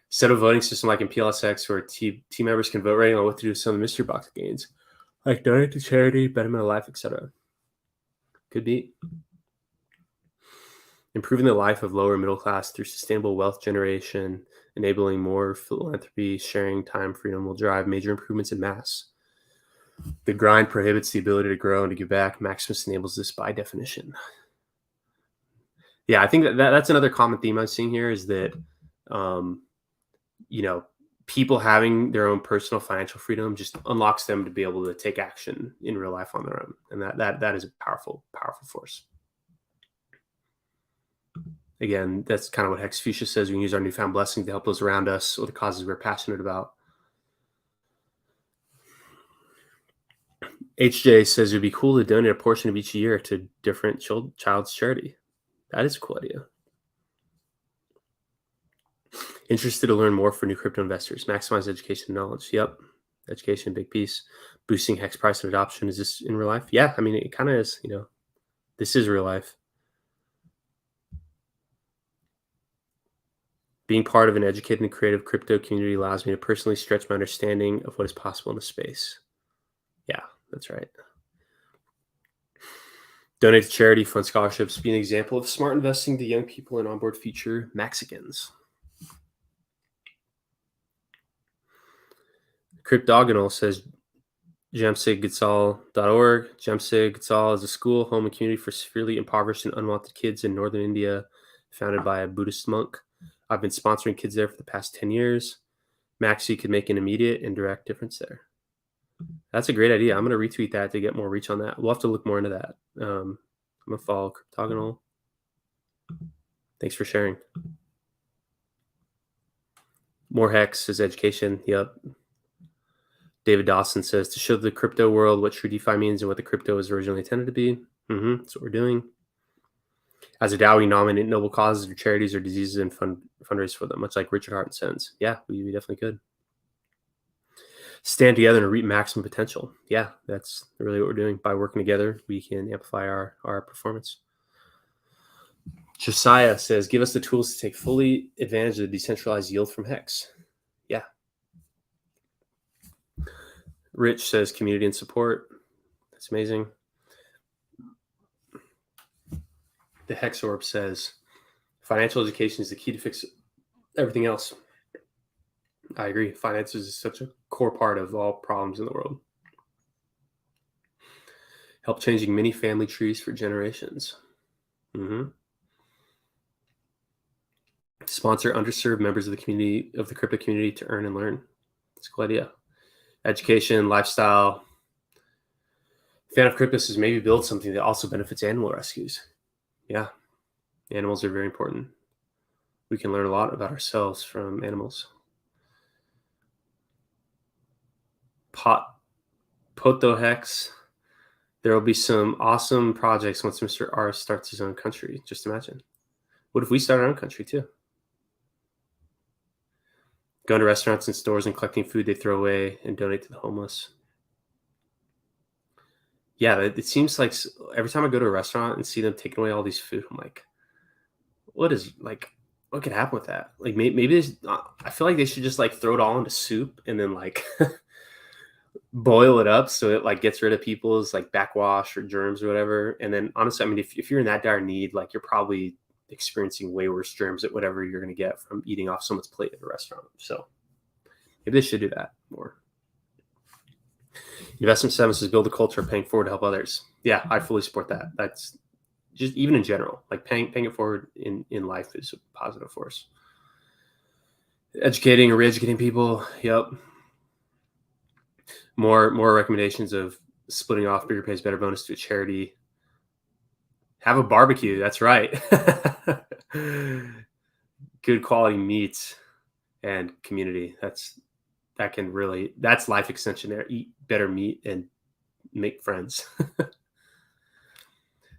Set a voting system like in PLSX where team members can vote rating on what to do with some of the mystery box gains, like donate to charity, betterment of life, etc. Could be. Improving the life of lower middle class through sustainable wealth generation, enabling more philanthropy, sharing, time freedom will drive major improvements in mass. The grind prohibits the ability to grow and to give back. Maximus enables this by definition. Yeah, I think that's another common theme I'm seeing here, is that, people having their own personal financial freedom just unlocks them to be able to take action in real life on their own. And that is a powerful, powerful force. Again, that's kind of what Hex Fuchsia says. We can use our newfound blessing to help those around us or the causes we're passionate about. HJ says it would be cool to donate a portion of each year to different child's charity. That is a cool idea. Interested to learn more for new crypto investors. Maximize education and knowledge. Yep. Education, big piece. Boosting hex price and adoption. Is this in real life? Yeah. I mean, it kind of is, this is real life. Being part of an educated and creative crypto community allows me to personally stretch my understanding of what is possible in the space. Yeah, that's right. Donate to charity, fund scholarships, be an example of smart investing to young people and onboard future Mexicans. Cryptogonal says gemsiggetzal.org. Gemsig Getzal is a school, home, and community for severely impoverished and unwanted kids in northern India, founded by a Buddhist monk. I've been sponsoring kids there for the past 10 years. MAXI could make an immediate and direct difference there. That's a great idea. I'm going to retweet that to get more reach on that. We'll have to look more into that. I'm going to follow Cryptogonal. Thanks for sharing. More Hex is education. Yep. David Dawson says, to show the crypto world what true DeFi means and what the crypto was originally intended to be. That's what we're doing. As a DAO, we nominate noble causes or charities or diseases and fundraise for them, much like Richard Hart sends. Yeah, we definitely could. Stand together and reap maximum potential. Yeah, that's really what we're doing. By working together, we can amplify our performance. Josiah says, give us the tools to take fully advantage of the decentralized yield from Hex. Yeah. Rich says, community and support. That's amazing. The Hex Orb says, financial education is the key to fix everything else. I agree. Finances is such a core part of all problems in the world. Help changing many family trees for generations. Sponsor underserved members of the community, of the crypto community, to earn and learn. It's a cool idea. Education, lifestyle. Fan of crypto says maybe build something that also benefits animal rescues. Yeah, animals are very important. We can learn a lot about ourselves from animals. Poto Hex. There will be some awesome projects once Mr. R starts his own country. Just imagine. What if we start our own country too? Going to restaurants and stores and collecting food they throw away and donate to the homeless. Yeah, it seems like every time I go to a restaurant and see them taking away all these food, I'm like, what could happen with that? Like maybe I feel like they should just like throw it all into soup and then like boil it up so it like gets rid of people's like backwash or germs or whatever. And then honestly, I mean, if you're in that dire need, like you're probably experiencing way worse germs at whatever you're going to get from eating off someone's plate at a restaurant. So maybe they should do that more. Investment 7 says build a culture of paying forward to help others. Yeah, I fully support that. That's just even in general, like paying it forward in life is a positive force. Educating or re-educating people. Yep. More recommendations of splitting off bigger pays better bonus to a charity. Have a barbecue. That's right. Good quality meats and community. That's life extension there. Eat better meat and make friends.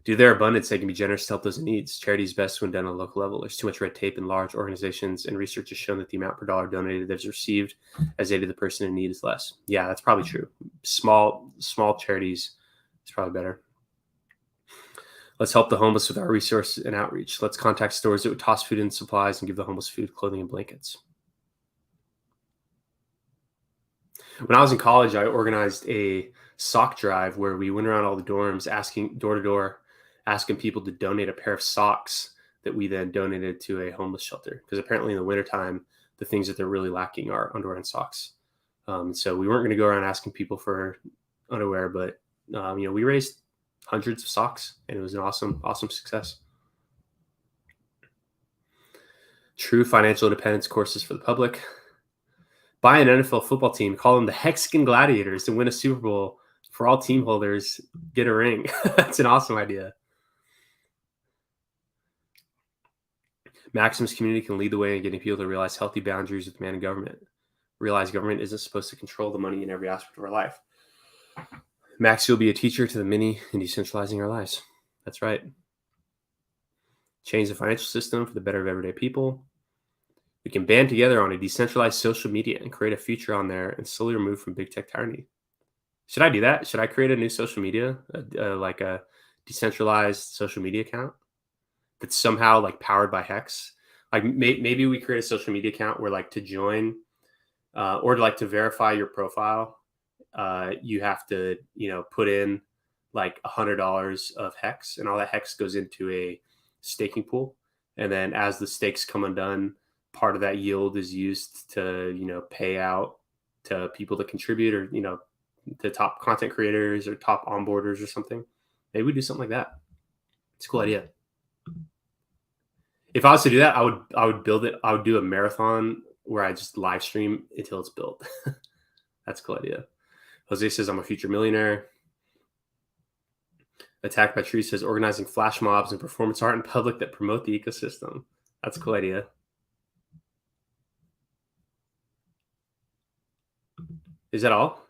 Do their abundance, they can be generous to help those in needs. Charity is best when done on a local level. There's too much red tape in large organizations, and research has shown that the amount per dollar donated that is received as aid to the person in need is less. Yeah, that's probably true. Small charities is probably better. Let's help the homeless with our resources and outreach. Let's contact stores that would toss food and supplies and give the homeless food, clothing, and blankets. When I was in college, I organized a sock drive where we went around all the dorms asking door to door, asking people to donate a pair of socks that we then donated to a homeless shelter. Because apparently in the wintertime, the things that they're really lacking are underwear and socks. So we weren't going to go around asking people for underwear, but we raised hundreds of socks, and it was an awesome success. True financial independence courses for the public. Buy an NFL football team, call them the Hexagon Gladiators, and win a Super Bowl. For all team holders, get a ring. That's an awesome idea. Maximus community can lead the way in getting people to realize healthy boundaries with man and government. Realize government isn't supposed to control the money in every aspect of our life. MAXI will be a teacher to the many in decentralizing our lives. That's right. Change the financial system for the better of everyday people. We can band together on a decentralized social media and create a future on there and slowly remove from big tech tyranny. Should I do that? Should I create a new social media, like a decentralized social media account that's somehow like powered by Hex? Like maybe we create a social media account where like to join or to like to verify your profile, you have to, put in like $100 of Hex, and all that Hex goes into a staking pool. And then as the stakes come undone, part of that yield is used to, pay out to people that contribute, or, to top content creators or top onboarders or something. Maybe we do something like that. It's a cool idea. If I was to do that, I would build it. I would do a marathon where I just live stream until it's built. That's a cool idea. Jose says, I'm a future millionaire. Attack by Tree says, organizing flash mobs and performance art in public that promote the ecosystem. That's a cool idea. Is that all?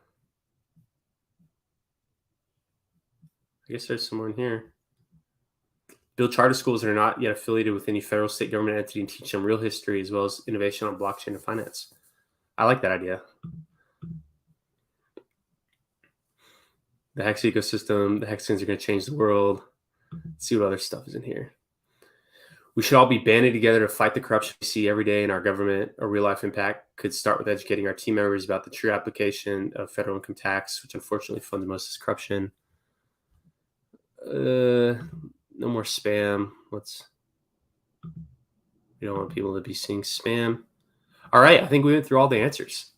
I guess there's some more in here. Build charter schools that are not yet affiliated with any federal, state government entity and teach them real history as well as innovation on blockchain and finance. I like that idea. The Hex ecosystem, the Hexagons are going to change the world. Let's see what other stuff is in here. We should all be banded together to fight the corruption we see every day in our government. A real life impact could start with educating our team members about the true application of federal income tax, which unfortunately funds most of this corruption. No more spam. We don't want people to be seeing spam. All right, I think we went through all the answers.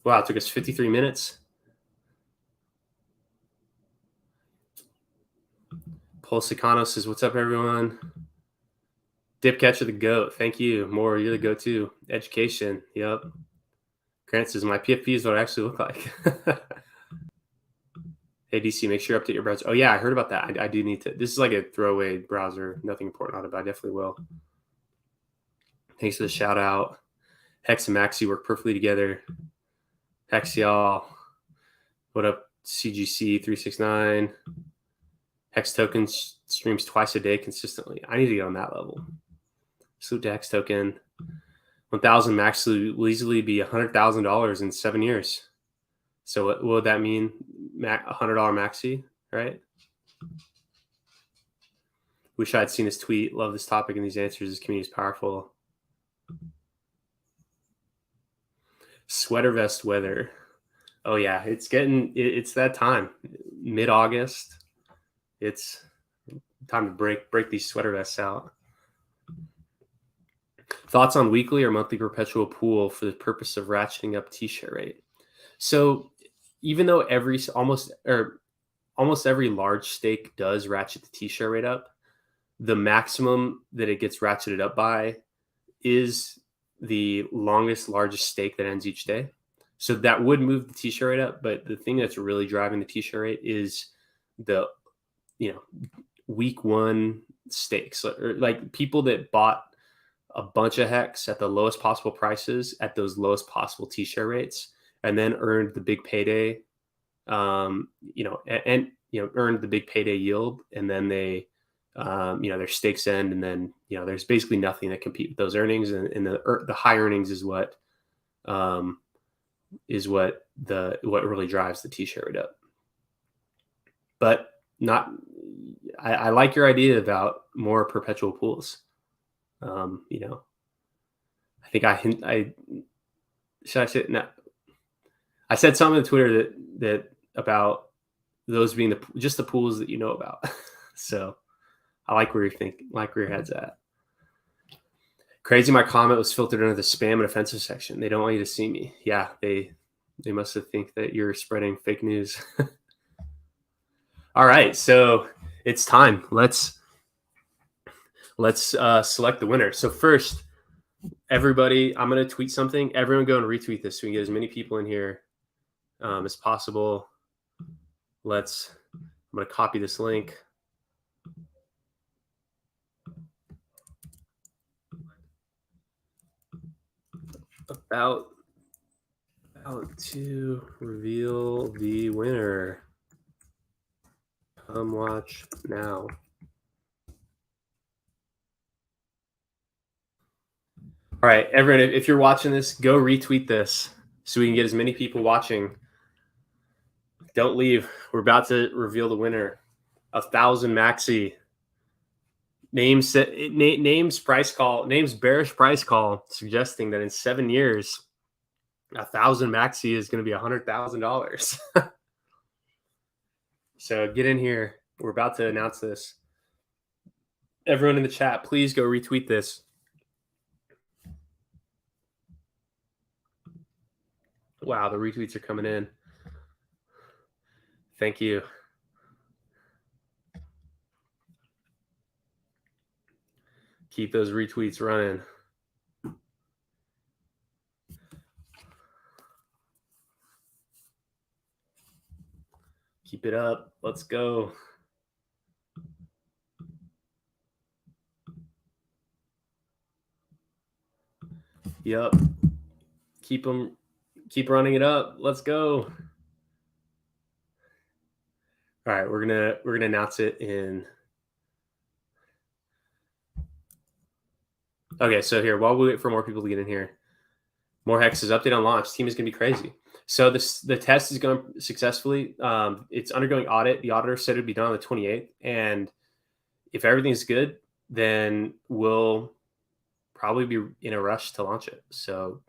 Wow, it took us 53 minutes. Paul Sicano says, what's up, everyone? Dip Catcher the GOAT. Thank you. More, you're the go-to. Education. Yep. Grant says, my PFP is what it actually look like. Hey, DC, make sure you update your browser. Oh, yeah, I heard about that. I do need to. This is like a throwaway browser. Nothing important on it, but I definitely will. Thanks for the shout out. Hex and Maxi work perfectly together. Hex, y'all. What up, CGC 369? Hex token streams twice a day consistently. I need to get on that level. Salute to Hex token. 1,000 max will easily be $100,000 in 7 years. So what would that mean? $100 maxi, right? Wish I had seen his tweet. Love this topic and these answers. This community is powerful. Sweater vest weather. Oh yeah, it's that time. Mid-August. It's time to break these sweater vests out. Thoughts on weekly or monthly perpetual pool for the purpose of ratcheting up T-share rate? So even though almost every large stake does ratchet the T-share rate up, the maximum that it gets ratcheted up by is the largest stake that ends each day. So that would move the T-share rate up, but the thing that's really driving the T-share rate is the week one stakes, or like people that bought a bunch of hex at the lowest possible prices at those lowest possible T-share rates, and then earned the big payday, and earned the big payday yield, and then they, their stakes end, and then there's basically nothing that compete with those earnings, and the high earnings is what really drives the T-share rate up. But I like your idea about more perpetual pools. I think should I say no? I said something on Twitter that about those being just the pools that you know about. So I like where your head's at. Crazy, my comment was filtered under the spam and offensive section. They don't want you to see me. Yeah, they must have think that you're spreading fake news. All right, so it's time. Let's select the winner. So first, everybody, I'm going to tweet something. Everyone go and retweet this so we can get as many people in here as possible. I'm going to copy this link. About to reveal the winner. Come watch now. All right, everyone, if you're watching this, go retweet this so we can get as many people watching. Don't leave. We're about to reveal the winner. 1,000 MAXI. Names bearish price call suggesting that in 7 years, 1,000 MAXI is going to be $100,000. So get in here. We're about to announce this. Everyone in the chat, please go retweet this. Wow, the retweets are coming in. Thank you. Keep those retweets running. Keep it up. Let's go. Yep. Keep running it up. Let's go. All right, we're gonna announce it in. Okay, so here, while we wait for more people to get in here, more hexes update on launch. Team is gonna be crazy. So the test is going successfully. It's undergoing audit. The auditor said it'd be done on the 28th, and if everything's good, then we'll probably be in a rush to launch it. So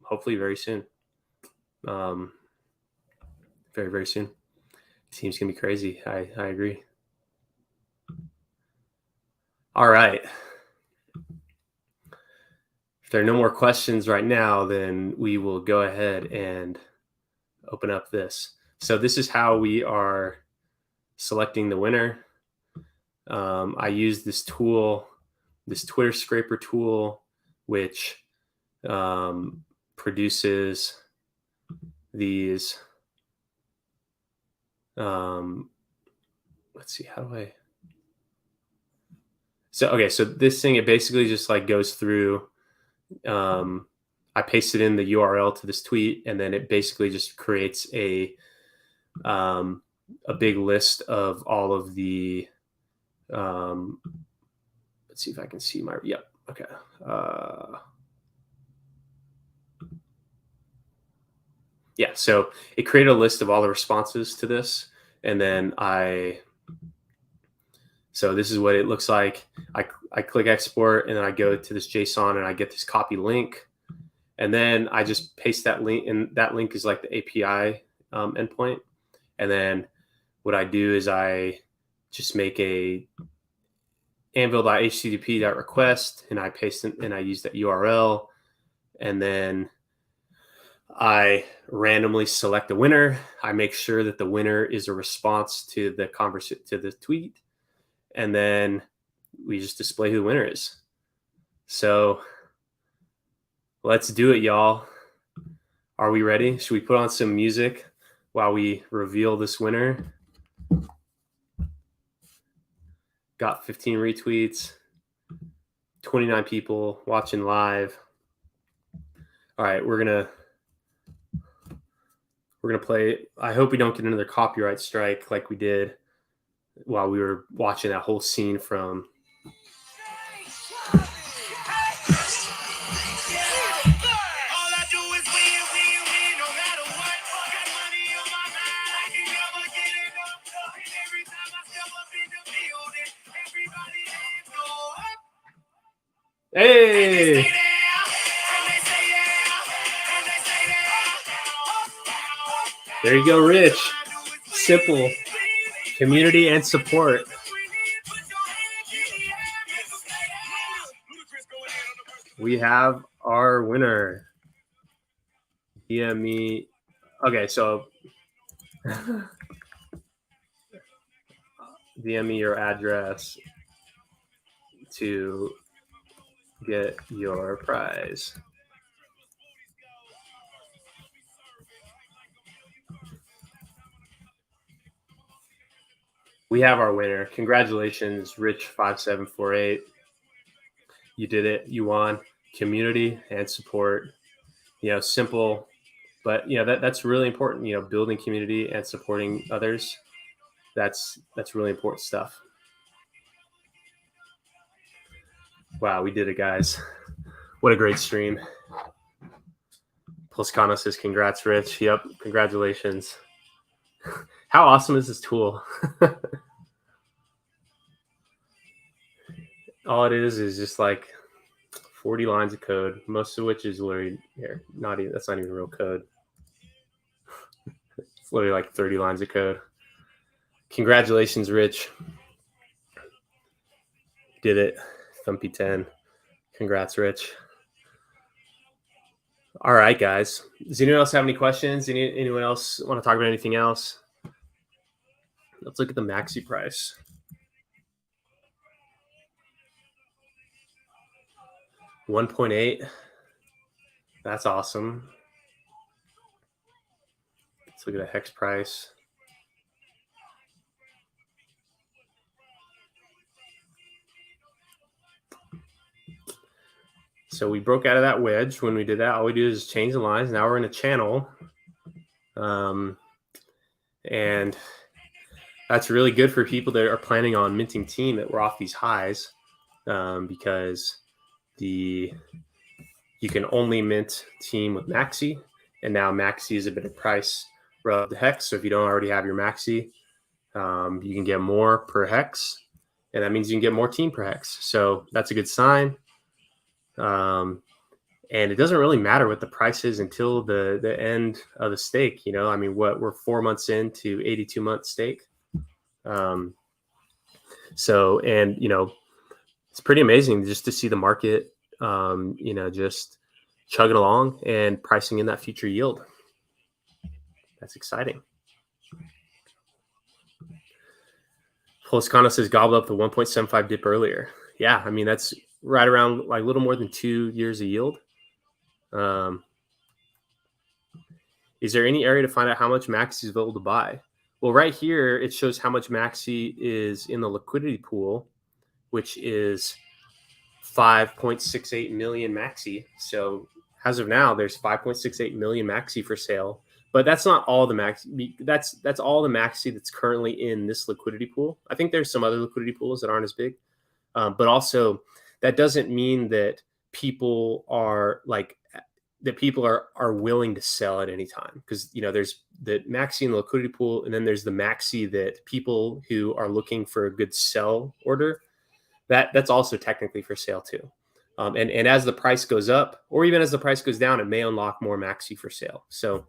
hopefully very soon. Very, very soon. Team's gonna be crazy. I agree. All right. If there are no more questions right now, then we will go ahead and open up this. So this is how we are selecting the winner. I use this tool, this Twitter scraper tool, which produces these. Let's see, how do I? So this thing, it basically just like goes through. I pasted in the URL to this tweet, and then it basically just creates a big list of all of the. Let's see if I can see my. Yep. Okay. Yeah. So it created a list of all the responses to this, and then So this is what it looks like. I click export, and then I go to this JSON, and I get this copy link, and then I just paste that link, and that link is like the API endpoint. And then what I do is I just make a anvil.http.request, and I paste it, and I use that URL, and then I randomly select a winner. I make sure that the winner is a response to the tweet, and then we just display who the winner is. So let's do it, y'all. Are we ready? Should we put on some music while we reveal this winner? Got 15 retweets, 29 people watching live. All right, we're gonna play. I hope we don't get another copyright strike like we did while we were watching that whole scene from Hey! There you go, Rich. Simple. Community and support. We have our winner. DM me. Okay, so DM me your address to get your prize. We have our winner. Congratulations, Rich5748. You did it. You won. Community and support. Simple, but that's really important. Building community and supporting others. That's really important stuff. Wow, we did it, guys. What a great stream. Pulscano says, congrats, Rich. Yep, congratulations. How awesome is this tool? All it is just like 40 lines of code, most of which is literally here. That's not even real code. It's literally like 30 lines of code. Congratulations, Rich. Did it. Thumpy 10. Congrats, Rich. All right, guys. Does anyone else have any questions? Anyone else want to talk about anything else? Let's look at the MAXI price. $1.8. That's awesome. Let's look at the hex price. So we broke out of that wedge when we did that. All we do is change the lines. Now we're in a channel. And that's really good for people that are planning on minting team that were off these highs, because you can only mint team with MAXI, and now MAXI is a better price relative to hex. So if you don't already have your MAXI, you can get more per hex, and that means you can get more team per hex. So that's a good sign. And it doesn't really matter what the price is until the end of the stake. We're 4 months into 82-month stake. It's pretty amazing just to see the market, just chugging along and pricing in that future yield. That's exciting. Poloscano says gobble up the 1.75 dip earlier. Yeah, that's right around like a little more than 2 years of yield. Is there any area to find out how much MAXI is available to buy? Well, right here, it shows how much MAXI is in the liquidity pool, which is 5.68 million MAXI. So as of now, there's 5.68 million MAXI for sale. But that's not all the MAXI. That's all the MAXI that's currently in this liquidity pool. I think there's some other liquidity pools that aren't as big. But also, that doesn't mean that people are willing to sell at any time, because there's the MAXI in the liquidity pool, and then there's the MAXI that people who are looking for a good sell order, that's also technically for sale too. And as the price goes up, or even as the price goes down, it may unlock more MAXI for sale. So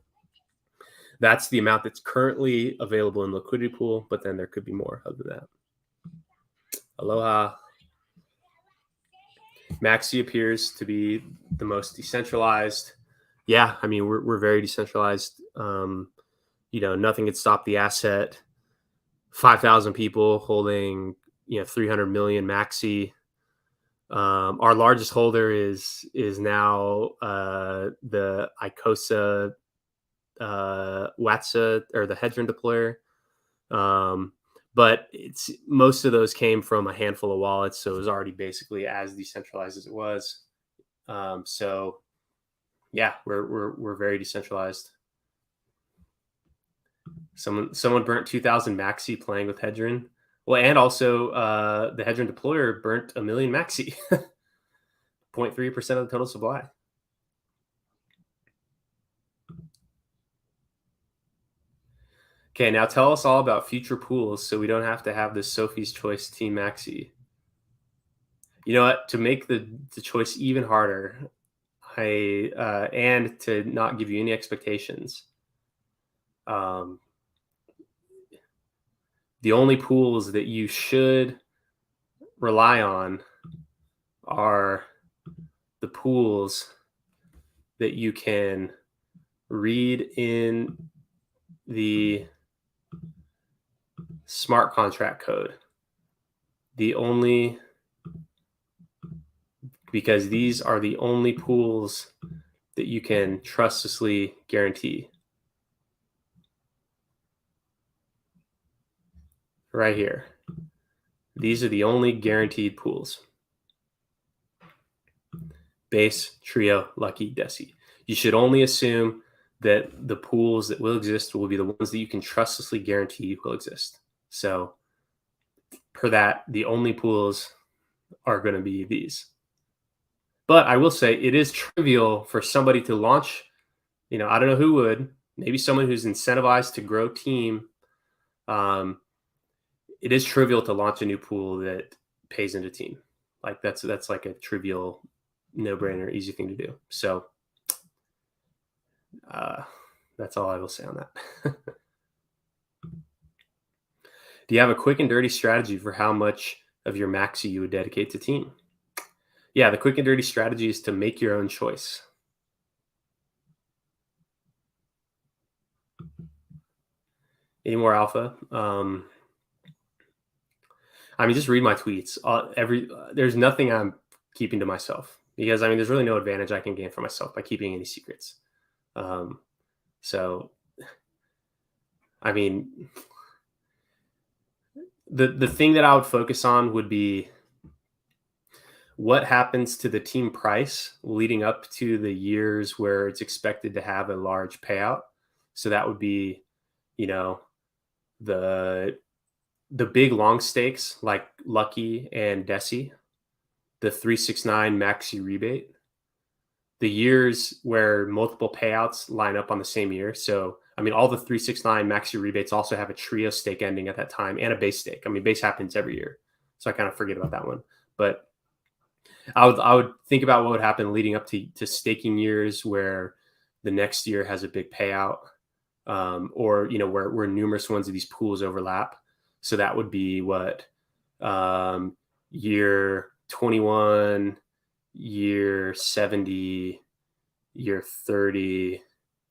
that's the amount that's currently available in the liquidity pool, but then there could be more other than that. Aloha. MAXI appears to be the most decentralized. Yeah, I mean, we're very decentralized. Nothing could stop the asset. 5,000 people holding 300 million MAXI. Our largest holder is now the Icosa Watsa, or the Hedron deployer. But most of those came from a handful of wallets, so it was already basically as decentralized as it was. So yeah, we're very decentralized. Someone burnt 2,000 MAXI playing with Hedron. Well, and also the Hedron deployer burnt 1 million MAXI, 0.3% of the total supply. Okay, now tell us all about future pools so we don't have to have this Sophie's Choice Team MAXI. You know what? To make the choice even harder, and to not give you any expectations, the only pools that you should rely on are the pools that you can read in the smart contract code. Because these are the only pools that you can trustlessly guarantee. Right here. These are the only guaranteed pools. Base, Trio, Lucky, Desi. You should only assume that the pools that will exist will be the ones that you can trustlessly guarantee will exist. So per that, the only pools are going to be these. But I will say it is trivial for somebody to launch, I don't know who would, maybe someone who's incentivized to grow team. It is trivial to launch a new pool that pays into team. Like that's like a trivial, no-brainer, easy thing to do. So that's all I will say on that. Do you have a quick and dirty strategy for how much of your MAXI you would dedicate to team? Yeah, the quick and dirty strategy is to make your own choice. Any more alpha? Just read my tweets. There's nothing I'm keeping to myself, because there's really no advantage I can gain for myself by keeping any secrets. So the thing that I would focus on would be what happens to the team price leading up to the years where it's expected to have a large payout. So that would be, the big long stakes like Lucky and Desi, the 369 MAXI rebate, the years where multiple payouts line up on the same year. So, all the 369 MAXI rebates also have a trio stake ending at that time and a base stake. Base happens every year, so I kind of forget about that one. But I would think about what would happen leading up to staking years where the next year has a big payout, or where numerous ones of these pools overlap. So that would be what, year 21, year 70, year 30,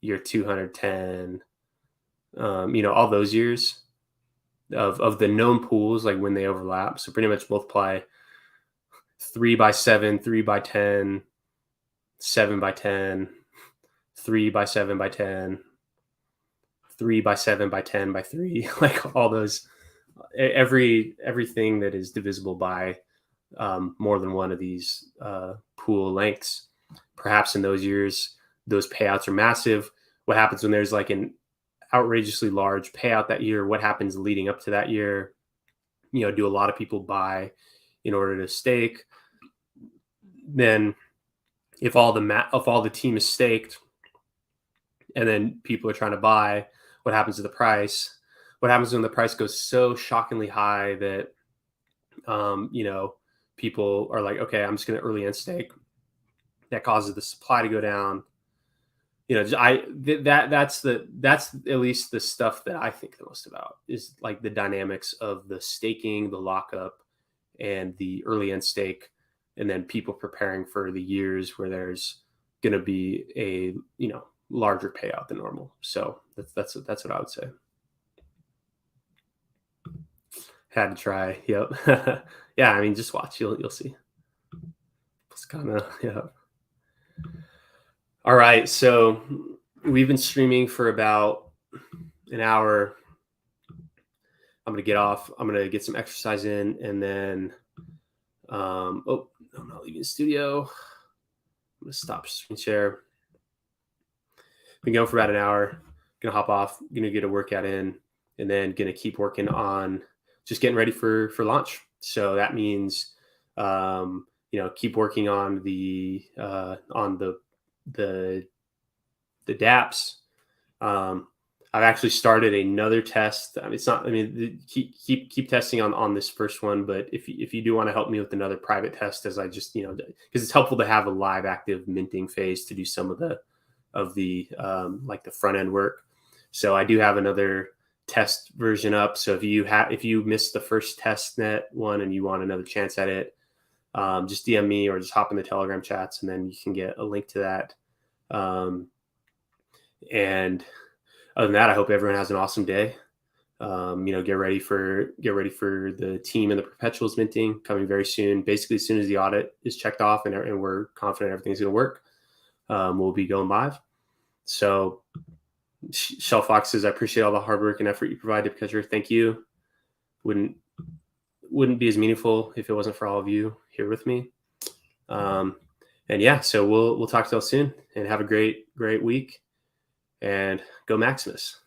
year 210, all those years of the known pools, like when they overlap. So pretty much multiply 3 by 7, 3 by 10, 7 by 10, 3 by 7 by 10, 3 by 7 by 10 by 3, like all those, everything that is divisible by more than one of these pool lengths. Perhaps in those years, those payouts are massive. What happens when there's like an outrageously large payout that year? What happens leading up to that year? Do a lot of people buy in order to stake? Then if all the team is staked and then people are trying to buy, what happens to the price? What happens when the price goes so shockingly high that people are like, okay, I'm just going to early end stake. That causes the supply to go down. That's at least the stuff that I think the most about, is like the dynamics of the staking, the lockup, and the early end stake and then people preparing for the years where there's going to be a larger payout than normal. So that's what I would say. Had to try. Yep. Yeah, I mean, just watch. You'll see. It's kind of, yeah. All right, so we've been streaming for about an hour. I'm gonna get off. I'm gonna get some exercise in, and then oh, I'm not leaving the studio. I'm gonna stop screen share. Been going for about an hour. Gonna hop off. Gonna get a workout in, and then gonna keep working on just getting ready for launch. So that means keep working on the dApps. I've actually started another test. I mean, it's not. I mean, keep testing on this first one. But if you do want to help me with another private test, as I just because it's helpful to have a live active minting phase to do some of the like the front end work. So I do have another test version up. So if you missed the first test net one and you want another chance at it, just DM me or just hop in the Telegram chats, and then you can get a link to that. And other than that, I hope everyone has an awesome day. Get ready for the team and the Perpetuals minting coming very soon. Basically, as soon as the audit is checked off and we're confident everything's going to work, we'll be going live. So, Shellfox says, I appreciate all the hard work and effort you provided, Perpetual. Thank you. Wouldn't be as meaningful if it wasn't for all of you here with me. And yeah, so we'll talk to y'all soon, and have a great week, and go Maximus.